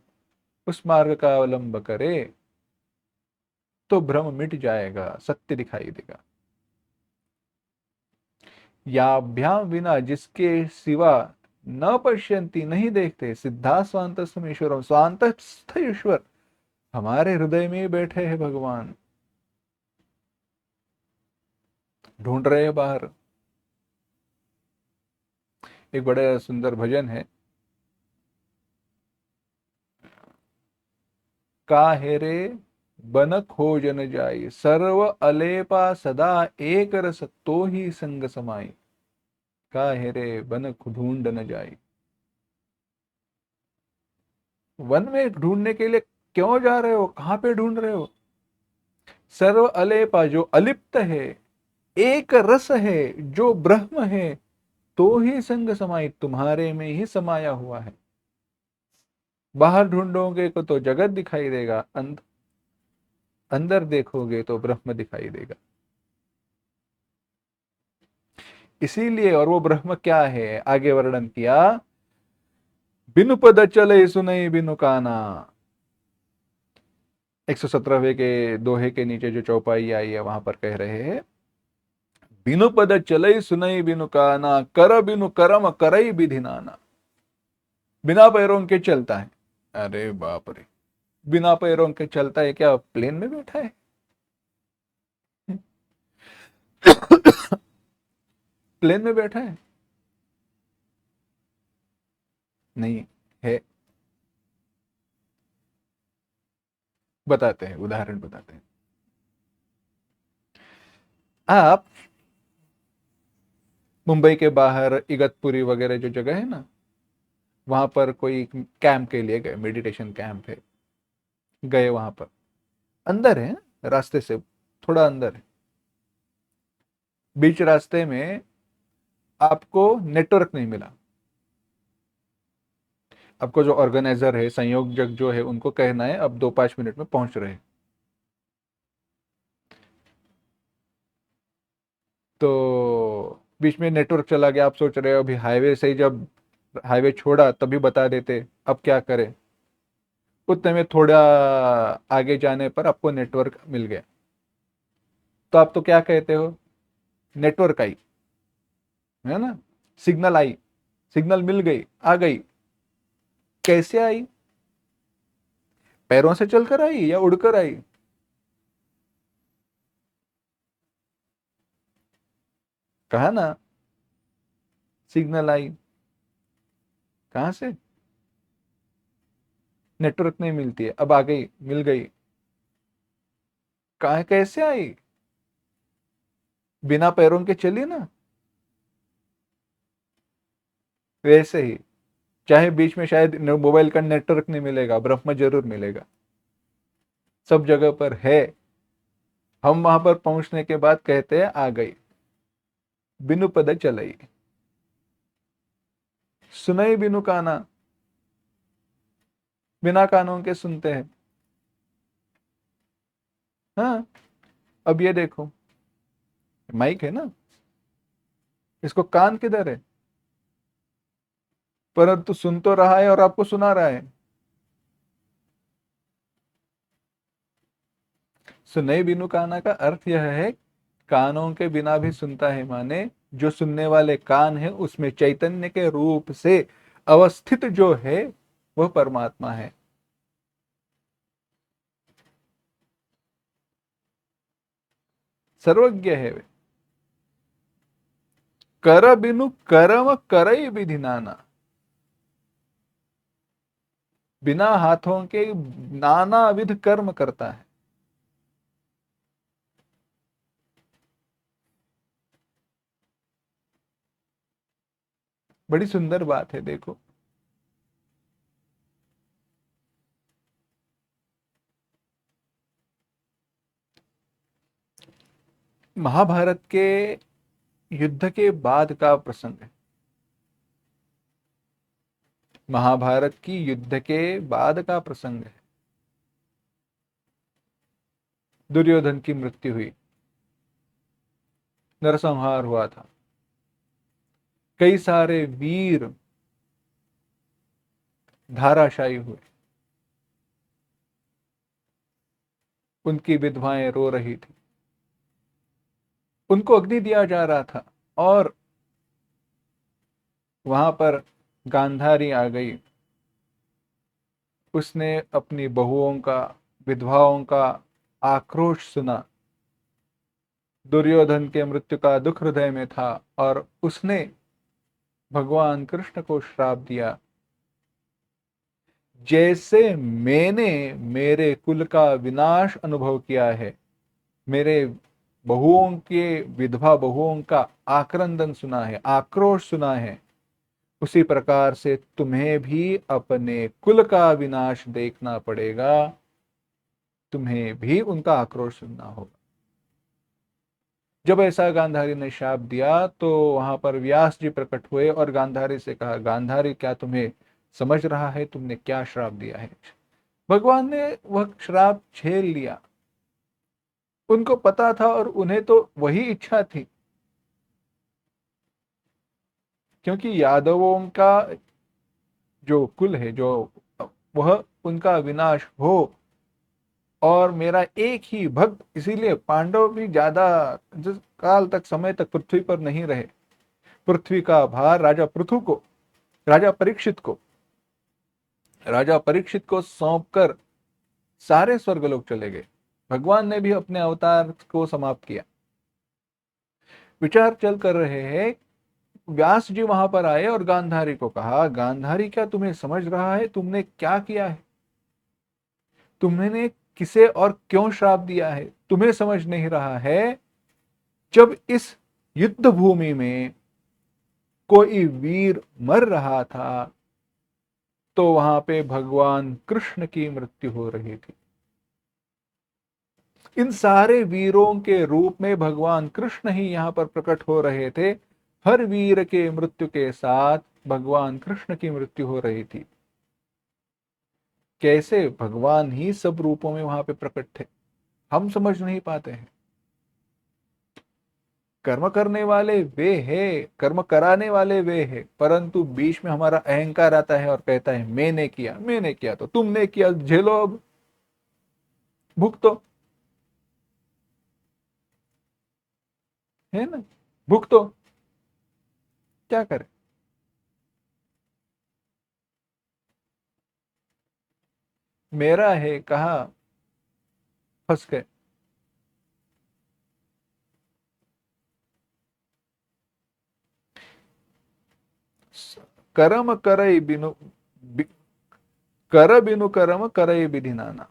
उस मार्ग का अवलंब करे तो भ्रम मिट जाएगा, सत्य दिखाई देगा। याभ्याम विना जिसके सिवा न पश्यंती नहीं देखते, सिद्धा स्वांतस्थम ईश्वरम, स्वांतस्थ ईश्वर हमारे हृदय में बैठे हैं भगवान, ढूंढ रहे हैं बाहर। एक बड़ा सुंदर भजन है, काहे रे बन खोज न जाई, सर्व अलेपा सदा एक रस तो ही संग समाई। काहे रे बन ढूंढ न जाई, वन में ढूंढने के लिए क्यों जा रहे हो, कहां पे ढूंढ रहे हो? सर्व अलेपा जो अलिप्त है, एक रस है जो ब्रह्म है, तो ही संग समाई तुम्हारे में ही समाया हुआ है। बाहर ढूंढोगे तो जगत दिखाई देगा, अंदर देखोगे तो ब्रह्म दिखाई देगा। इसीलिए, और वो ब्रह्म क्या है आगे वर्णन किया, बिनु पद चले सुनई बिनु काना। 117वें के दोहे के नीचे जो चौपाई आई है वहां पर कह रहे हैं, बिनु पद चलई सुनई बिनु काना, कर बिनु करम करई विधि नाना। बिना पैरों के चलता है, अरे बाप रे, बिना पैरों के चलता है, क्या प्लेन में बैठा है? प्लेन में बैठा है? नहीं है। बताते हैं, उदाहरण बताते हैं। आप मुंबई के बाहर इगतपुरी वगैरह जो जगह है ना, वहां पर कोई कैंप के लिए गए, मेडिटेशन कैंप है, गए वहां पर, अंदर है, रास्ते से थोड़ा अंदर है, बीच रास्ते में आपको नेटवर्क नहीं मिला। आपको जो ऑर्गेनाइजर है, संयोजक जो है, उनको कहना है अब 2-5 मिनट में पहुंच रहे हैं। तो बीच में नेटवर्क चला गया, आप सोच रहे हो अभी हाईवे से ही, जब हाईवे छोड़ा तभी बता देते, अब क्या करें? उतने में थोड़ा आगे जाने पर आपको नेटवर्क मिल गया, तो आप तो क्या कहते हो, नेटवर्क आई, है ना, सिग्नल आई, सिग्नल मिल गई, आ गई। कैसे आई? पैरों से चलकर आई या उड़कर आई? कहा ना, सिग्नल आई। कहां से? नेटवर्क नहीं मिलती है, अब आ गई, मिल गई। कहा, कैसे आई? बिना पैरों के चली ना। वैसे ही, चाहे बीच में शायद मोबाइल का नेटवर्क नहीं मिलेगा, ब्रह्म जरूर मिलेगा, सब जगह पर है। हम वहां पर पहुंचने के बाद कहते हैं आ गई, बिनु पद चलई, सुनई बिनु काना, बिना कानों के सुनते हैं। हाँ, अब ये देखो, माइक है ना, इसको कान किधर है, परंतु सुन तो रहा है और आपको सुना रहा है। सुनई बिनु काना का अर्थ यह है, कानों के बिना भी सुनता है, माने जो सुनने वाले कान है उसमें चैतन्य के रूप से अवस्थित जो है वह परमात्मा है। सर्वज्ञ है वे। कर बिनु कर्म करई विधि नाना, बिना हाथों के नाना विध कर्म करता है। बड़ी सुंदर बात है, देखो। महाभारत के युद्ध के बाद का प्रसंग है। महाभारत की युद्ध के बाद का प्रसंग है। दुर्योधन की मृत्यु हुई, नरसंहार हुआ था, कई सारे वीर धाराशायी हुए, उनकी विधवाएं रो रही थी, उनको अग्नि दिया जा रहा था, और वहां पर गांधारी आ गई। उसने अपनी बहुओं का, विधवाओं का आक्रोश सुना। दुर्योधन के मृत्यु का दुख हृदय में था, और उसने भगवान कृष्ण को श्राप दिया, जैसे मैंने मेरे कुल का विनाश अनुभव किया है, मेरे बहुओं के, विधवा बहुओं का आक्रंदन सुना है, आक्रोश सुना है, उसी प्रकार से तुम्हें भी अपने कुल का विनाश देखना पड़ेगा, तुम्हें भी उनका आक्रोश सुनना होगा। जब ऐसा गांधारी ने शाप दिया तो वहां पर व्यास जी प्रकट हुए और गांधारी से कहा, गांधारी क्या तुम्हें समझ रहा है तुमने क्या श्राप दिया है? भगवान ने वह श्राप झेल लिया, उनको पता था, और उन्हें तो वही इच्छा थी, क्योंकि यादवों का जो कुल है, जो वह उनका विनाश हो, और मेरा एक ही भक्त, इसीलिए पांडव भी ज्यादा जिस काल तक, समय तक पृथ्वी पर नहीं रहे। पृथ्वी का भार राजा परीक्षित को राजा परीक्षित को सौंपकर सारे स्वर्गलोक चले गए। भगवान ने भी अपने अवतार को समाप्त किया। विचार चल कर रहे हैं, व्यास जी वहां पर आए और गांधारी को कहा, गांधारी क्या तुम्हें समझ रहा है तुमने क्या किया है? तुमने किसे और क्यों श्राप दिया है? तुम्हें समझ नहीं रहा है, जब इस युद्ध भूमि में कोई वीर मर रहा था तो वहां पे भगवान कृष्ण की मृत्यु हो रही थी। इन सारे वीरों के रूप में भगवान कृष्ण ही यहां पर प्रकट हो रहे थे। हर वीर के मृत्यु के साथ भगवान कृष्ण की मृत्यु हो रही थी। कैसे भगवान ही सब रूपों में वहां पे प्रकट थे, हम समझ नहीं पाते हैं। कर्म करने वाले वे हैं, कर्म कराने वाले वे हैं, परंतु बीच में हमारा अहंकार आता है और कहता है मैंने किया तो तुमने किया, झेलो अब, भुगतो, है ना, भुगतो, क्या करें। मेरा है कहा, फंस गए। कर्म करई बिनु बि, कर बिनु कर्म करई विधि नाना।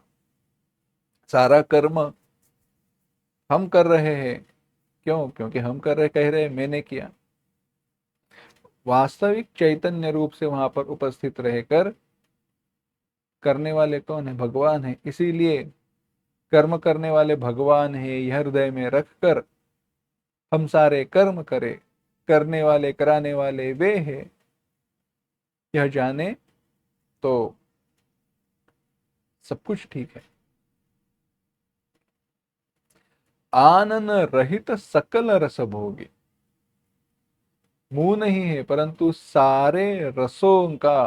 सारा कर्म हम कर रहे हैं, क्यों? क्योंकि हम कर रहे, कह रहे मैंने किया। वास्तविक चैतन्य रूप से वहां पर उपस्थित रहकर करने वाले कौन है? भगवान है। इसीलिए कर्म करने वाले भगवान है, यह हृदय में रखकर हम सारे कर्म करें, करने वाले कराने वाले वे हैं, यह जाने तो सब कुछ ठीक है। आनन रहित सकल रस भोगी, मुंह नहीं है परंतु सारे रसों का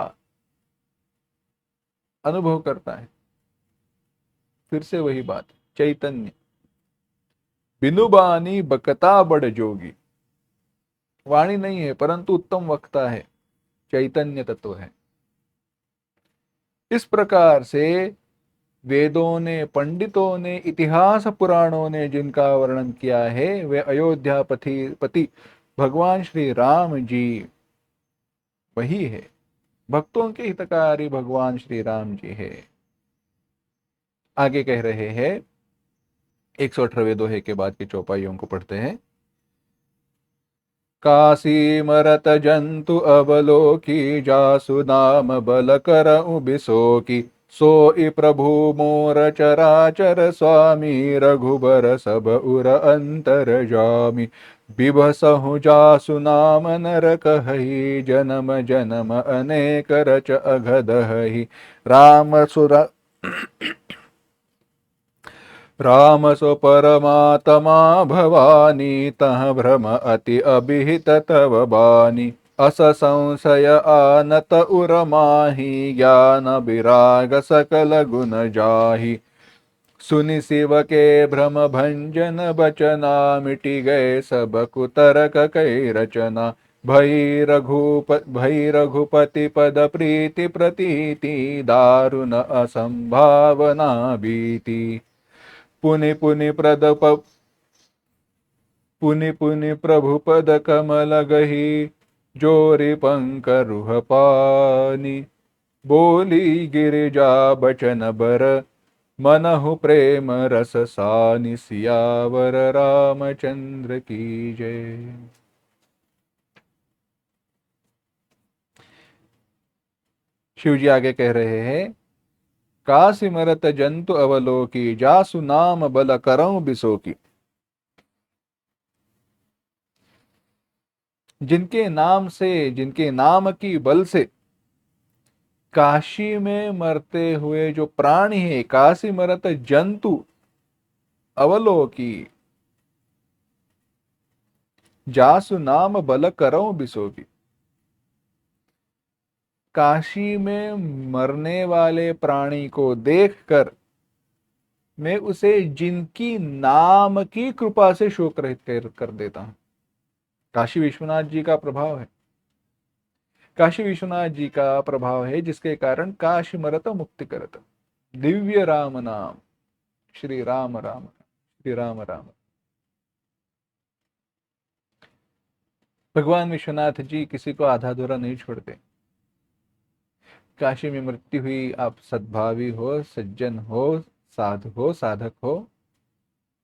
अनुभव करता है। फिर से वही बात, चैतन्य बिनु बानी बकता बड़ जोगी। वाणी नहीं है परंतु उत्तम वक्ता है, चैतन्य तत्व है। इस प्रकार से वेदों ने, पंडितों ने, इतिहास पुराणों ने जिनका वर्णन किया है वे अयोध्या पति भगवान श्री राम जी वही है। भक्तों के हितकारी भगवान श्री राम जी है। आगे कह रहे हैं, 118वें दोहे के बाद की चौपाइयों को पढ़ते हैं। काशी मरत जंतु अवलोकी, जासु नाम बल कर बिसो की। सोई प्रभु मोर चराचर स्वामी, रघुबर सब उर अंतर जामी। बिभसहु जासु नाम नर कहई, जन्म जन्म अनेक रच अघदहि। राम सुरा राम सो परमात्मा भवानी, तह भ्रम अति अभिहित तव बानी। अस संशय आनत उर माही, ज्ञान विराग सकल गुण जाही। सुनि शिव के भ्रम भंजन बचना, मिटि गए सब कुतरक कै रचना। भई रघुपति पद प्रीति प्रतीति, दारुण असंभावना बीती। पुनि पुनि प्रभु पद कमल गही, जोरि पंक रुह पानी। बोली गिरिजा बचन बर, मनहु प्रेम रस सानि। सियावर रामचंद्र की जय। शिव जी आगे कह रहे हैं, काशी मरत जंतु अवलोकी, जासु नाम बल करऊं बिसोकी। जिनके नाम से, जिनके नाम की बल से काशी में मरते हुए जो प्राणी है, काशी मरत जंतु अवलोकी, जासु नाम बल करऊं बिसोकी। काशी में मरने वाले प्राणी को देखकर मैं उसे जिनकी नाम की कृपा से शोक रहित कर देता हूं। काशी विश्वनाथ जी का प्रभाव है, काशी विश्वनाथ जी का प्रभाव है, जिसके कारण काशी मरत मुक्ति करत। दिव्य राम नाम, श्री राम राम, श्री राम राम। भगवान विश्वनाथ जी किसी को आधा अधूरा नहीं छोड़ते। काशी में मृत्यु हुई, आप सद्भावी हो, सज्जन हो, साधु हो, साधक हो,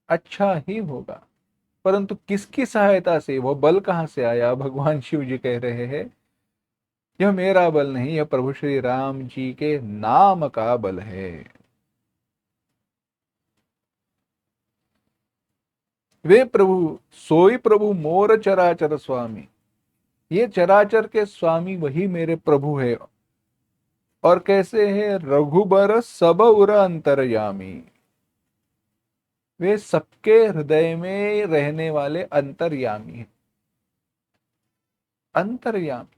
अच्छा ही होगा। परंतु किसकी सहायता से? वो बल कहां से आया? भगवान शिव जी कह रहे हैं, यह मेरा बल नहीं, यह प्रभु श्री राम जी के नाम का बल है। वे प्रभु, सोई प्रभु मोर चराचर स्वामी। ये चराचर के स्वामी वही मेरे प्रभु है। और कैसे है? रघुबर सब उर अंतर्यामी। वे सबके हृदय में रहने वाले अंतर्यामी हैं। अंतर्यामी,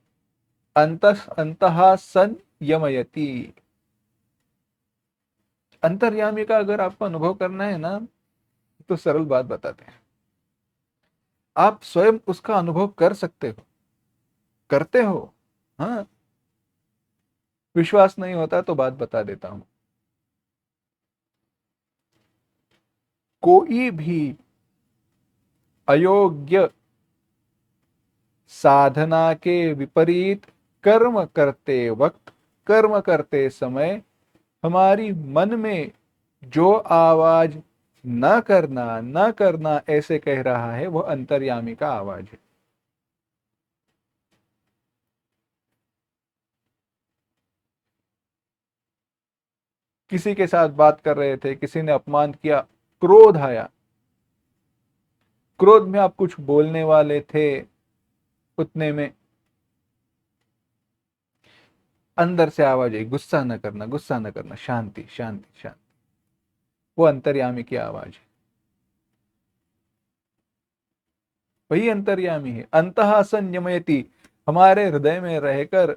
अंतः सन यमयति। अंतर्यामी का अगर आपको अनुभव करना है ना, तो सरल बात बताते हैं। आप स्वयं उसका अनुभव कर सकते हो, करते हो। हाँ, विश्वास नहीं होता तो बात बता देता हूं। कोई भी अयोग्य साधना के विपरीत कर्म करते वक्त, कर्म करते समय हमारी मन में जो आवाज न करना न करना ऐसे कह रहा है, वह अंतर्यामी का आवाज है। किसी के साथ बात कर रहे थे, किसी ने अपमान किया, क्रोध आया, क्रोध में आप कुछ बोलने वाले थे, उतने में अंदर से आवाज आई, गुस्सा न करना, गुस्सा न करना, शांति शांति शांति। वो अंतर्यामी की आवाज है, वही अंतर्यामी है। अंतः संयमयति, हमारे हृदय में रहकर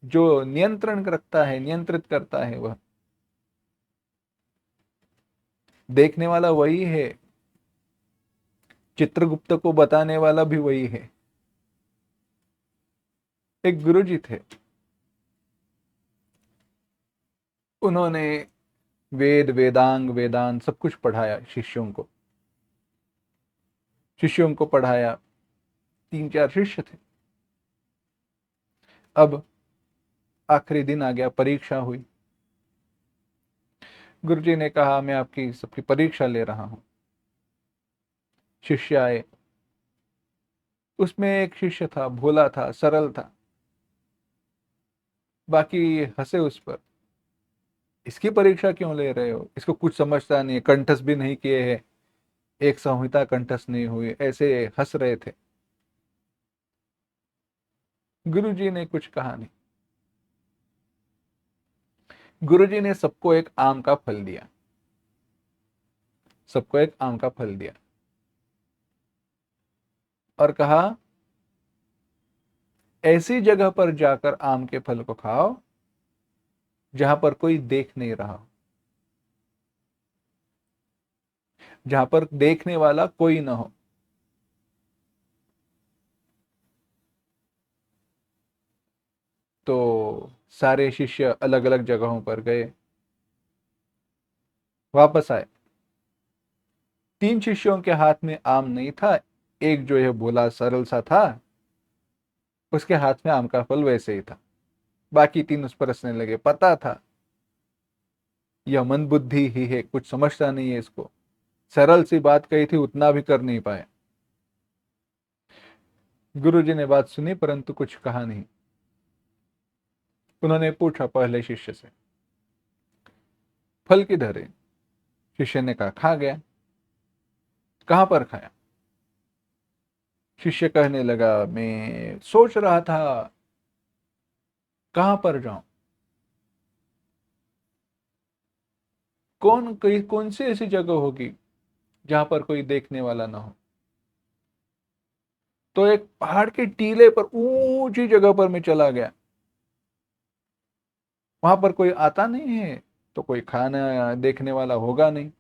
जो नियंत्रण रखता है, नियंत्रित करता है, वह देखने वाला वही है, चित्रगुप्त को बताने वाला भी वही है। एक गुरुजी थे, उन्होंने वेद वेदांग वेदांत सब कुछ पढ़ाया शिष्यों को, शिष्यों को पढ़ाया। 3-4 शिष्य थे। अब आखिरी दिन आ गया, परीक्षा हुई। गुरुजी ने कहा, मैं आपकी सबकी परीक्षा ले रहा हूं। शिष्य आए, उसमें एक शिष्य था, भोला था, सरल था। बाकी हंसे उस पर, इसकी परीक्षा क्यों ले रहे हो, इसको कुछ समझता नहीं है, कंठस्थ भी नहीं किए हैं, एक संहिता कंठस्थ नहीं हुई, ऐसे हंस रहे थे। गुरुजी ने कुछ कहा नहीं। गुरुजी ने सबको एक आम का फल दिया, सबको एक आम का फल दिया और कहा, ऐसी जगह पर जाकर आम के फल को खाओ जहां पर कोई देख नहीं रहा हो, जहां पर देखने वाला कोई ना हो। तो सारे शिष्य अलग अलग जगहों पर गए, वापस आए। 3 शिष्यों के हाथ में आम नहीं था, एक जो है भोला सरल सा था, उसके हाथ में आम का फल वैसे ही था। बाकी 3 उस पर हंसने लगे, पता था यह मंद बुद्धि ही है, कुछ समझता नहीं है इसको, सरल सी बात कही थी, उतना भी कर नहीं पाए। गुरुजी ने बात सुनी परंतु कुछ कहा नहीं। उन्होंने पूछा पहले शिष्य से, फल किधर है? शिष्य ने कहा, खा गया। कहां पर खाया? शिष्य कहने लगा, मैं सोच रहा था कहां पर जाऊं, कौन सी ऐसी जगह होगी जहां पर कोई देखने वाला ना हो। तो एक पहाड़ के टीले पर, ऊंची जगह पर मैं चला गया, वहां पर कोई आता नहीं है, तो कोई खाना देखने वाला होगा नहीं।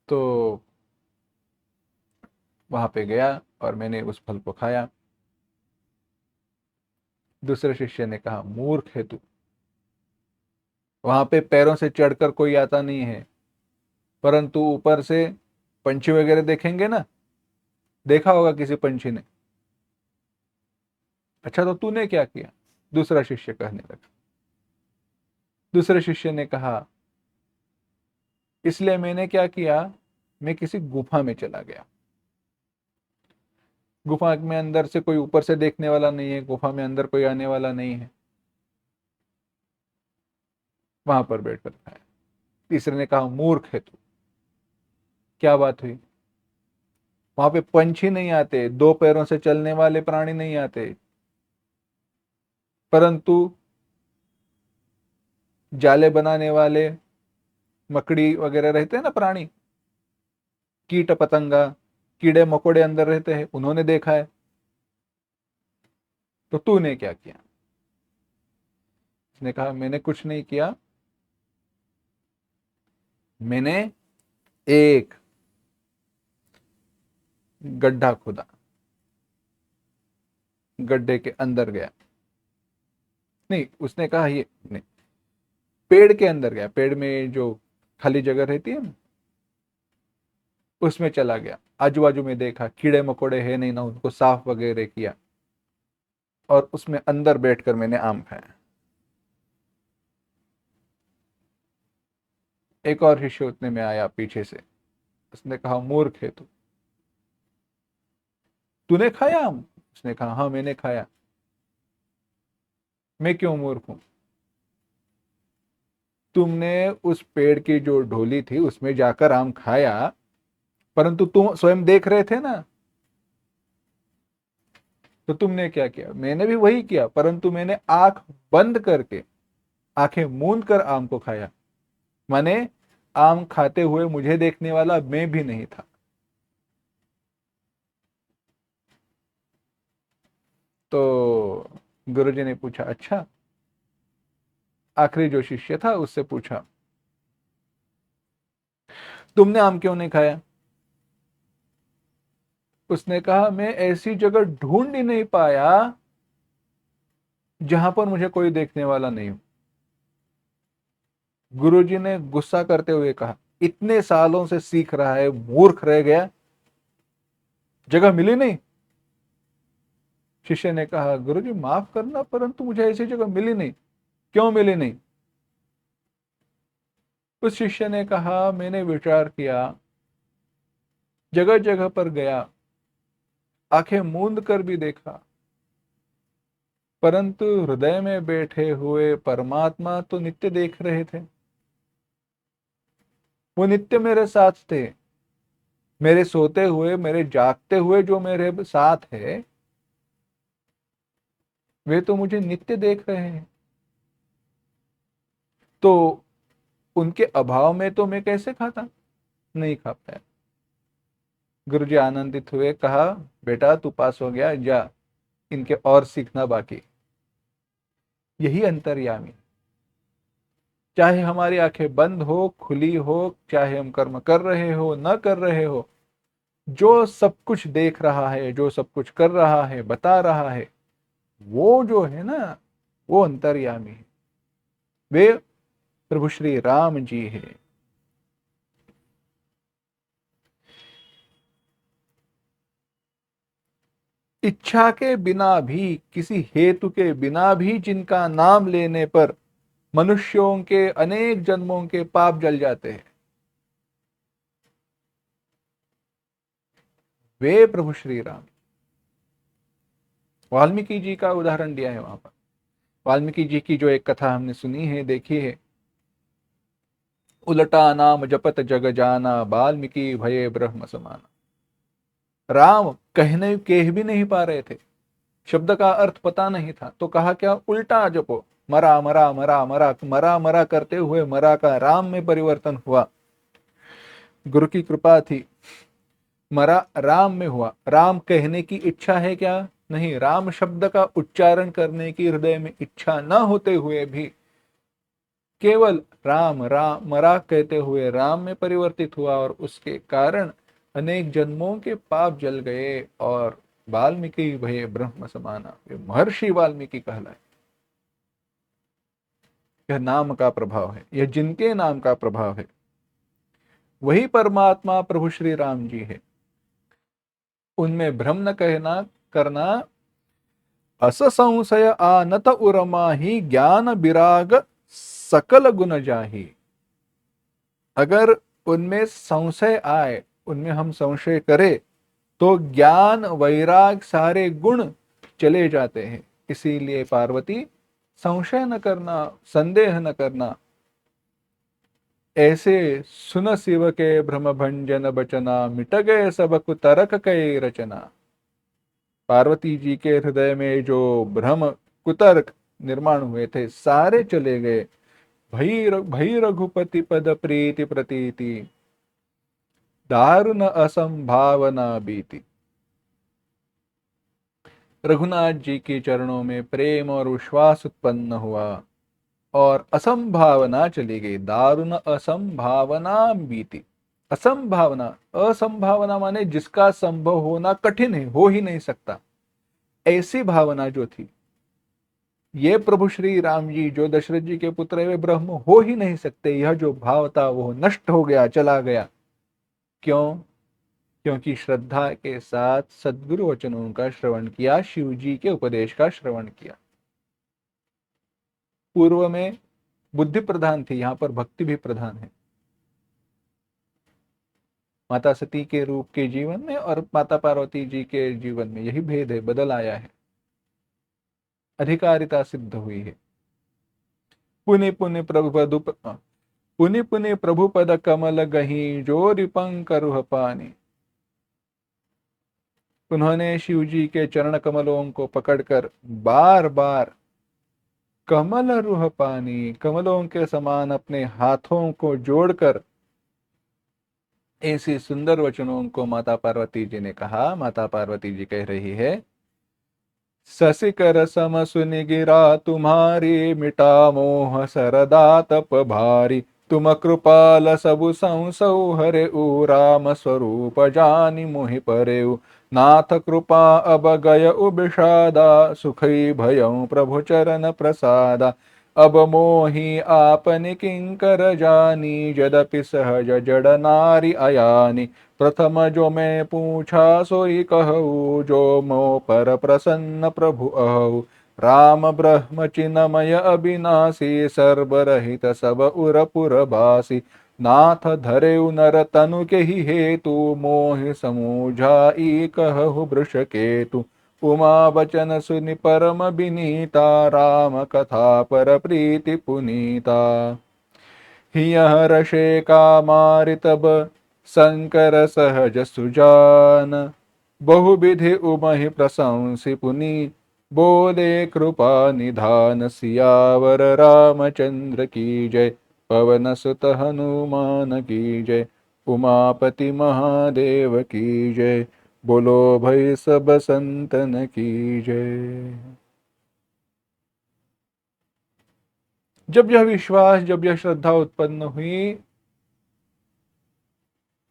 तो वहां पे गया और मैंने उस फल को खाया। दूसरे शिष्य ने कहा, मूर्ख है तू, वहां पे पैरों से चढ़कर कोई आता नहीं है, परंतु ऊपर से पंछी वगैरह देखेंगे ना, देखा होगा किसी पंछी ने। अच्छा, तो तूने क्या किया? दूसरा शिष्य कहने लगा। दूसरे शिष्य ने कहा, इसलिए मैंने क्या किया, मैं किसी गुफा में चला गया। गुफा में अंदर से कोई ऊपर से देखने वाला नहीं है, गुफा में अंदर कोई आने वाला नहीं है, वहां पर बैठकर खाया। तीसरे ने कहा, मूर्ख है तू, क्या बात हुई? वहां पे पंछी नहीं आते, 2 पैरों से चलने वाले प्राणी नहीं आते, परंतु जाले बनाने वाले मकड़ी वगैरह रहते हैं ना, प्राणी, कीट पतंगा, कीड़े मकोड़े अंदर रहते हैं, उन्होंने देखा है। तो तूने क्या किया? उसने कहा मैंने कुछ नहीं किया, मैंने एक गड्ढा खोदा, गड्ढे के अंदर गया। नहीं, उसने कहा ये नहीं, पेड़ के अंदर गया, पेड़ में जो खाली जगह रहती है ना, उसमें चला गया, आजू बाजू में देखा कीड़े मकोड़े है नहीं ना, उनको साफ वगैरह किया, और उसमें अंदर बैठकर मैंने आम खाया। एक और शिष्य उतने में आया पीछे से, उसने कहा मूर्ख है तू, तूने खाया आम? उसने कहा हाँ मैंने खाया। मैं क्यों मूर्ख हूं? तुमने उस पेड़ की जो ढोली थी उसमें जाकर आम खाया, परंतु तुम स्वयं देख रहे थे ना। तो तुमने क्या किया? मैंने भी वही किया, परंतु मैंने आंख बंद करके, आंखें मूंद कर आम को खाया। माने आम खाते हुए मुझे देखने वाला मैं भी नहीं था। तो गुरुजी ने पूछा अच्छा, आखिरी जो शिष्य था उससे पूछा तुमने आम क्यों नहीं खाया? उसने कहा मैं ऐसी जगह ढूंढ ही नहीं पाया जहां पर मुझे कोई देखने वाला नहीं हो। गुरुजी ने गुस्सा करते हुए कहा इतने सालों से सीख रहा है, मूर्ख रह गया, जगह मिली नहीं। शिष्य ने कहा गुरुजी माफ करना, परंतु मुझे ऐसी जगह मिली नहीं। क्यों मिली नहीं? उस शिष्य ने कहा मैंने विचार किया, जगह जगह पर गया, आंखें मूंद कर भी देखा, परंतु हृदय में बैठे हुए परमात्मा तो नित्य देख रहे थे। वो नित्य मेरे साथ थे, मेरे सोते हुए, मेरे जागते हुए जो मेरे साथ है, वे तो मुझे नित्य देख रहे हैं। तो उनके अभाव में तो मैं कैसे खाता? नहीं खा पाया। गुरुजी आनंदित हुए, कहा बेटा तू पास हो गया, जा इनके और सीखना बाकी। यही अंतर्यामी, चाहे हमारी आंखें बंद हो खुली हो, चाहे हम कर्म कर रहे हो न कर रहे हो, जो सब कुछ देख रहा है, जो सब कुछ कर रहा है, बता रहा है, वो जो है ना, वो अंतर्यामी है, वे प्रभु श्री राम जी है। इच्छा के बिना भी, किसी हेतु के बिना भी जिनका नाम लेने पर मनुष्यों के अनेक जन्मों के पाप जल जाते हैं, वे प्रभु श्री राम। वाल्मीकि जी का उदाहरण दिया है वहां पर। वाल्मीकि जी की जो एक कथा हमने सुनी है, देखी है, उलटा नाम जपत जग जाना, वाल्मीकि भये ब्रह्म समाना। राम कहने कह भी नहीं पा रहे थे, शब्द का अर्थ पता नहीं था, तो कहा क्या, उल्टा जपो, मरा मरा मरा मरा मरा मरा करते हुए मरा का राम में परिवर्तन हुआ। गुरु की कृपा थी, मरा राम में हुआ। राम कहने की इच्छा है क्या? नहीं। राम शब्द का उच्चारण करने की हृदय में इच्छा न होते हुए भी केवल राम राम मरा कहते हुए राम में परिवर्तित हुआ, और उसके कारण अनेक जन्मों के पाप जल गए, और वाल्मीकि भये ब्रह्म समाना, वे महर्षि वाल्मीकि कहलाए। यह नाम का प्रभाव है, यह जिनके नाम का प्रभाव है, वही परमात्मा प्रभु श्री राम जी है। उनमें भ्रम न कहना करना, अस संशय आनत उरमाही, ज्ञान विराग सकल गुण जाही। अगर उनमें संशय आए, उनमें हम संशय करें, तो ज्ञान वैराग सारे गुण चले जाते हैं। इसीलिए पार्वती, संशय न करना, संदेह न करना, ऐसे सुन शिव के भ्रम भंजन बचना, मिट गए सब कुतरक कई रचना। पार्वती जी के हृदय में जो भ्रम कुतर्क निर्माण हुए थे, सारे चले गए। भई रघुपति पद प्रीति प्रतीति, दारुण असंभावना बीती। रघुनाथ जी के चरणों में प्रेम और विश्वास उत्पन्न हुआ और असंभावना चली गई। दारुण असंभावना बीती। असंभावना, असंभावना माने जिसका संभव होना कठिन है, हो ही नहीं सकता, ऐसी भावना जो थी, ये प्रभु श्री राम जी जो दशरथ जी के पुत्र है वे ब्रह्म हो ही नहीं सकते, यह जो भाव था वो नष्ट हो गया, चला गया। क्यों? क्योंकि श्रद्धा के साथ सद्गुरु वचनों का श्रवण किया, शिव जी के उपदेश का श्रवण किया। पूर्व में बुद्धि प्रधान थी, यहां पर भक्ति भी प्रधान है। माता सती के रूप के जीवन में और माता पार्वती जी के जीवन में यही भेद है, बदल आया है, अधिकारिता सिद्ध हुई है। पुनि पुनि प्रभु पद पुनि पुनि प्रभु पद कमल गही, जो रिपंक रुह पानी। उन्होंने शिव जी के चरण कमलों को पकड़कर बार बार कमल रुह पानी, कमलों के समान अपने हाथों को जोड़कर ऐसे सुंदर वचनों को माता पार्वती जी ने कहा। माता पार्वती जी कह रही है, ससिकर सम सुनि गिरा तुम्हारी, मिटा मोह सरदा तप भारी। तुम कृपाल सबु संसौ हरेउ, राम स्वरूप जानि मोहि परेउ। नाथ कृपा अब गय उबिषादा, सुखई भयउ प्रभु चरण प्रसादा। अब मोहि आपनि किंकर जानी, यद्यपि सहज जड़ नारी अयानी। प्रथम जो मैं पूछा सोई कहूँ, जो मो पर प्रसन्न प्रभु अहु। राम ब्रह्म चिन्मय अविनाशी, सर्वरहित सब उर पुरबासी। नाथ धरेउ नर तनु के ही हेतु, मोहि समूझाई कहु वृष केतु। उमा बचन सुनि परम बिनीता, राम कथा पर प्रीति पुनीता। हियहर्षे कामारि तब शंकर सहज सुजान, बहुविधि उमहि प्रशंसि पुनि। बोले कृपा निधान, सियावर रामचंद्र की जय। पवन सुत हनुमान की जय, उमापति महादेव की जय। बोलो भाई सब संतन की जय। जब यह विश्वास, जब यह श्रद्धा उत्पन्न हुई,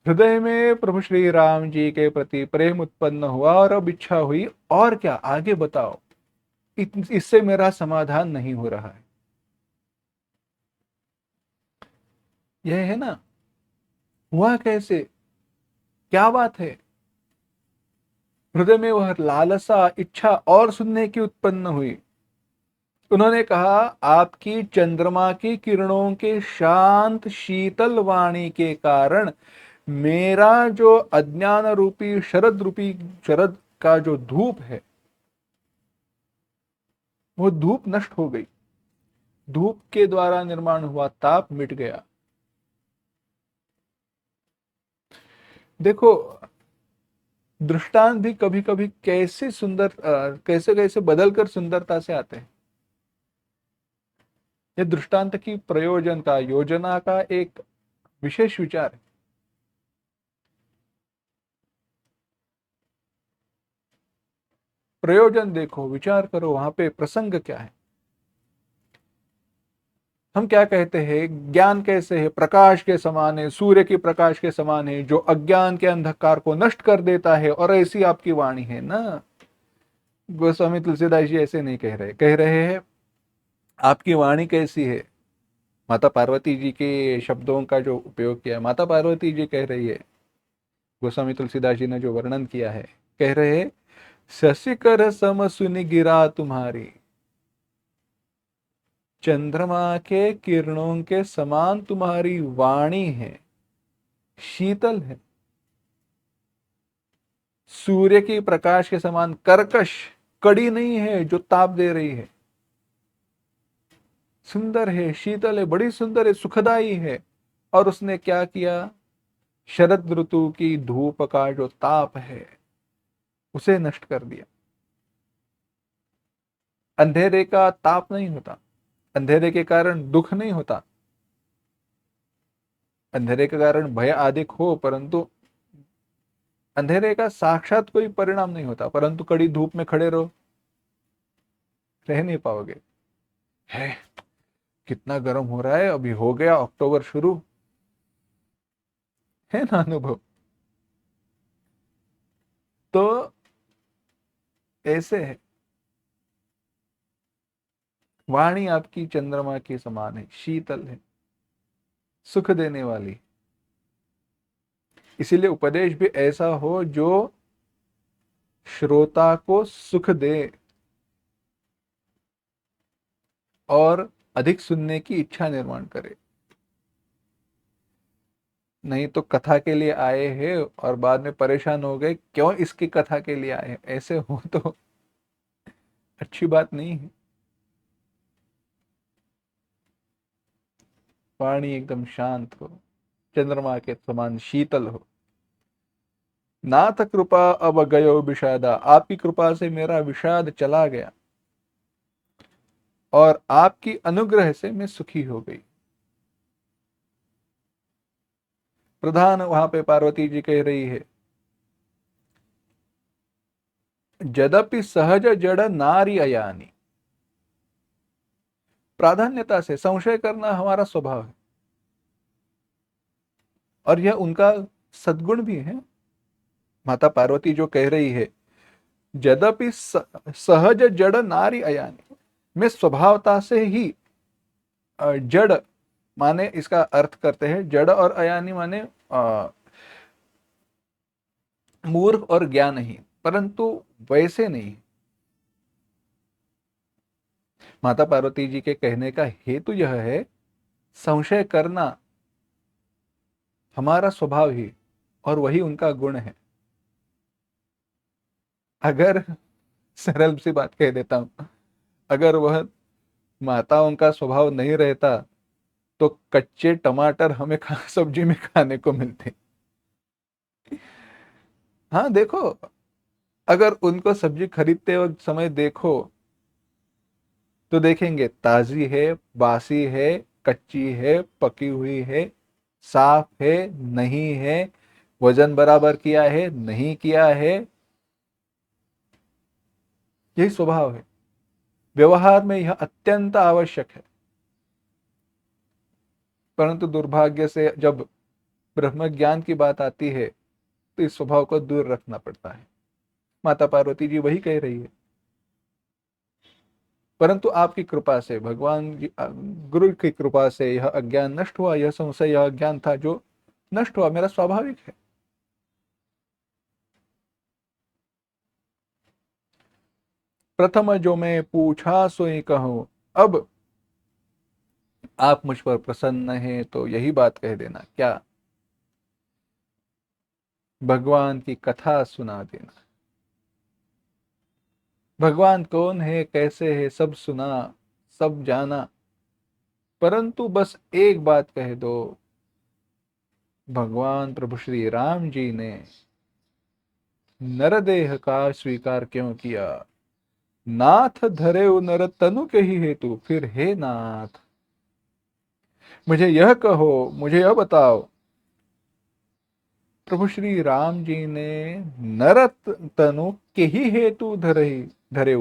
हृदय में प्रभु श्री राम जी के प्रति प्रेम उत्पन्न हुआ और अब इच्छा हुई, और क्या आगे बताओ, इससे मेरा समाधान नहीं हो रहा है। यह है ना, हुआ कैसे, क्या बात है। हृदय में वह लालसा, इच्छा और सुनने की उत्पन्न हुई। उन्होंने कहा, आपकी चंद्रमा की किरणों के शांत शीतल वाणी के कारण मेरा जो अज्ञान रूपी शरद का जो धूप है, वो धूप नष्ट हो गई। धूप के द्वारा निर्माण हुआ ताप मिट गया। देखो, दृष्टांत भी कभी कभी कैसे सुंदर, कैसे कैसे बदलकर सुंदरता से आते हैं। यह दृष्टांत की प्रयोजन का, योजना का एक विशेष विचार है। प्रयोजन देखो, विचार करो, वहां पे प्रसंग क्या है। हम क्या कहते हैं, ज्ञान कैसे है, प्रकाश के समान है, सूर्य की प्रकाश के समान है, जो अज्ञान के अंधकार को नष्ट कर देता है, और ऐसी आपकी वाणी है ना। गोस्वामी तुलसीदास जी ऐसे नहीं कह रहे, कह रहे हैं आपकी वाणी कैसी है। माता पार्वती जी के शब्दों का जो उपयोग किया है, माता पार्वती जी कह रही है, गोस्वामी तुलसीदास जी ने जो वर्णन किया है, कह रहे हैं, शशिकर सम सुनि गिरा तुम्हारी, चंद्रमा के किरणों के समान तुम्हारी वाणी है, शीतल है, सूर्य की प्रकाश के समान कर्कश, कड़ी नहीं है जो ताप दे रही है, सुंदर है, शीतल है, बड़ी सुंदर है, सुखदाई है। और उसने क्या किया, शरद ऋतु की धूप का जो ताप है उसे नष्ट कर दिया। अंधेरे का ताप नहीं होता, अंधेरे के कारण दुख नहीं होता, अंधेरे के कारण भय आदि हो, परंतु अंधेरे का साक्षात कोई परिणाम नहीं होता, परंतु कड़ी धूप में खड़े रहो, रह नहीं पाओगे। है, कितना गर्म हो रहा है, अभी हो गया अक्टूबर शुरू, है ना अनुभव। तो ऐसे है, वाणी आपकी चंद्रमा के समान है, शीतल है, सुख देने वाली। इसीलिए उपदेश भी ऐसा हो जो श्रोता को सुख दे और अधिक सुनने की इच्छा निर्माण करे। नहीं तो कथा के लिए आए हैं और बाद में परेशान हो गए, क्यों इसकी कथा के लिए आए हैं, ऐसे हो तो अच्छी बात नहीं है। वाणी एकदम शांत हो, चंद्रमा के समान शीतल हो। नाथ कृपा अब गयो विषादा, आपकी कृपा से मेरा विषाद चला गया और आपकी अनुग्रह से मैं सुखी हो गई। प्रधान वहां पे पार्वती जी कह रही है, जदपि सहज जड़ नारी अयानी। प्राधान्यता से संशय करना हमारा स्वभाव है, और यह उनका सद्गुण भी है। माता पार्वती जो कह रही है, यद्यपि सहज जड़ नारी अयानी, मैं स्वभावता से ही जड़ माने इसका अर्थ करते हैं, जड़ और अयानी माने मूर्ख और ज्ञानहीन, परंतु वैसे नहीं। माता पार्वती जी के कहने का हेतु यह है, संशय करना हमारा स्वभाव ही, और वही उनका गुण है। अगर सरल सी बात कह देता हूं, अगर वह माताओं का स्वभाव नहीं रहता तो कच्चे टमाटर हमें सब्जी में खाने को मिलते। हाँ देखो, अगर उनको सब्जी खरीदते वक्त समय देखो तो देखेंगे ताजी है, बासी है, कच्ची है, पकी हुई है, साफ है, नहीं है, वजन बराबर किया है, नहीं किया है। यही स्वभाव है, व्यवहार में यह अत्यंत आवश्यक है। परंतु दुर्भाग्य से जब ब्रह्म ज्ञान की बात आती है तो इस स्वभाव को दूर रखना पड़ता है। माता पार्वती जी वही कह रही है। परंतु आपकी कृपा से, भगवान गुरु की कृपा से यह अज्ञान नष्ट हुआ, यह संशय, यह अज्ञान था जो नष्ट हुआ, मेरा स्वाभाविक है। प्रथम जो मैं पूछा सोई कहूं, अब आप मुझ पर प्रसन्न हैं तो यही बात कह देना, क्या भगवान की कथा सुना देना। भगवान कौन है, कैसे है, सब सुना, सब जाना, परंतु बस एक बात कह दो, भगवान प्रभु श्री राम जी ने नरदेह का स्वीकार क्यों किया। नाथ धरे नर तनु के ही हेतु, फिर हे नाथ मुझे यह कहो, मुझे यह बताओ, प्रभु श्री राम जी ने नर तनु के ही हेतु धरे,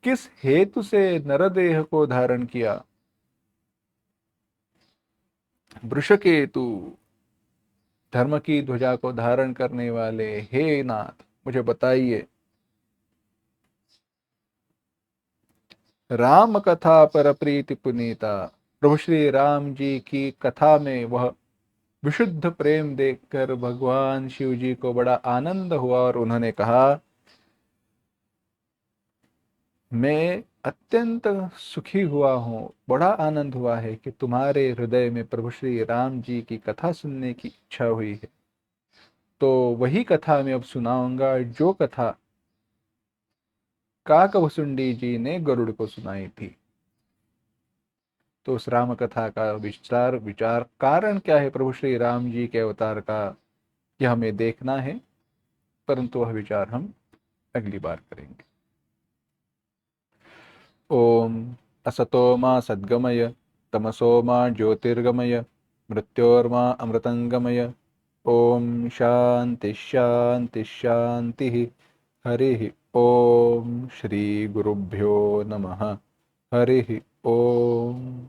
किस हेतु से नरदेह को धारण किया। वृषकेतु, धर्म की ध्वजा को धारण करने वाले हे नाथ मुझे बताइए। राम कथा पर प्रीति पुनीता, प्रभु श्री राम जी की कथा में वह विशुद्ध प्रेम देखकर भगवान शिव जी को बड़ा आनंद हुआ और उन्होंने कहा, मैं अत्यंत सुखी हुआ हूँ, बड़ा आनंद हुआ है कि तुम्हारे हृदय में प्रभु श्री राम जी की कथा सुनने की इच्छा हुई है। तो वही कथा मैं अब सुनाऊंगा जो कथा काकभुसुंडी जी ने गरुड़ को सुनाई थी। तो उस राम कथा का विचार विचार कारण क्या है प्रभु श्री राम जी के अवतार का, यह हमें देखना है, परंतु वह विचार हम अगली बार करेंगे। ओम असतो मा सद्गमय, तमसो मा ज्योतिर्गमय, मृत्योर्मा अमृतंगमय। ओम शांति शांति शांति। हरि ओम। श्री गुरुभ्यो नमः। हरि ओम।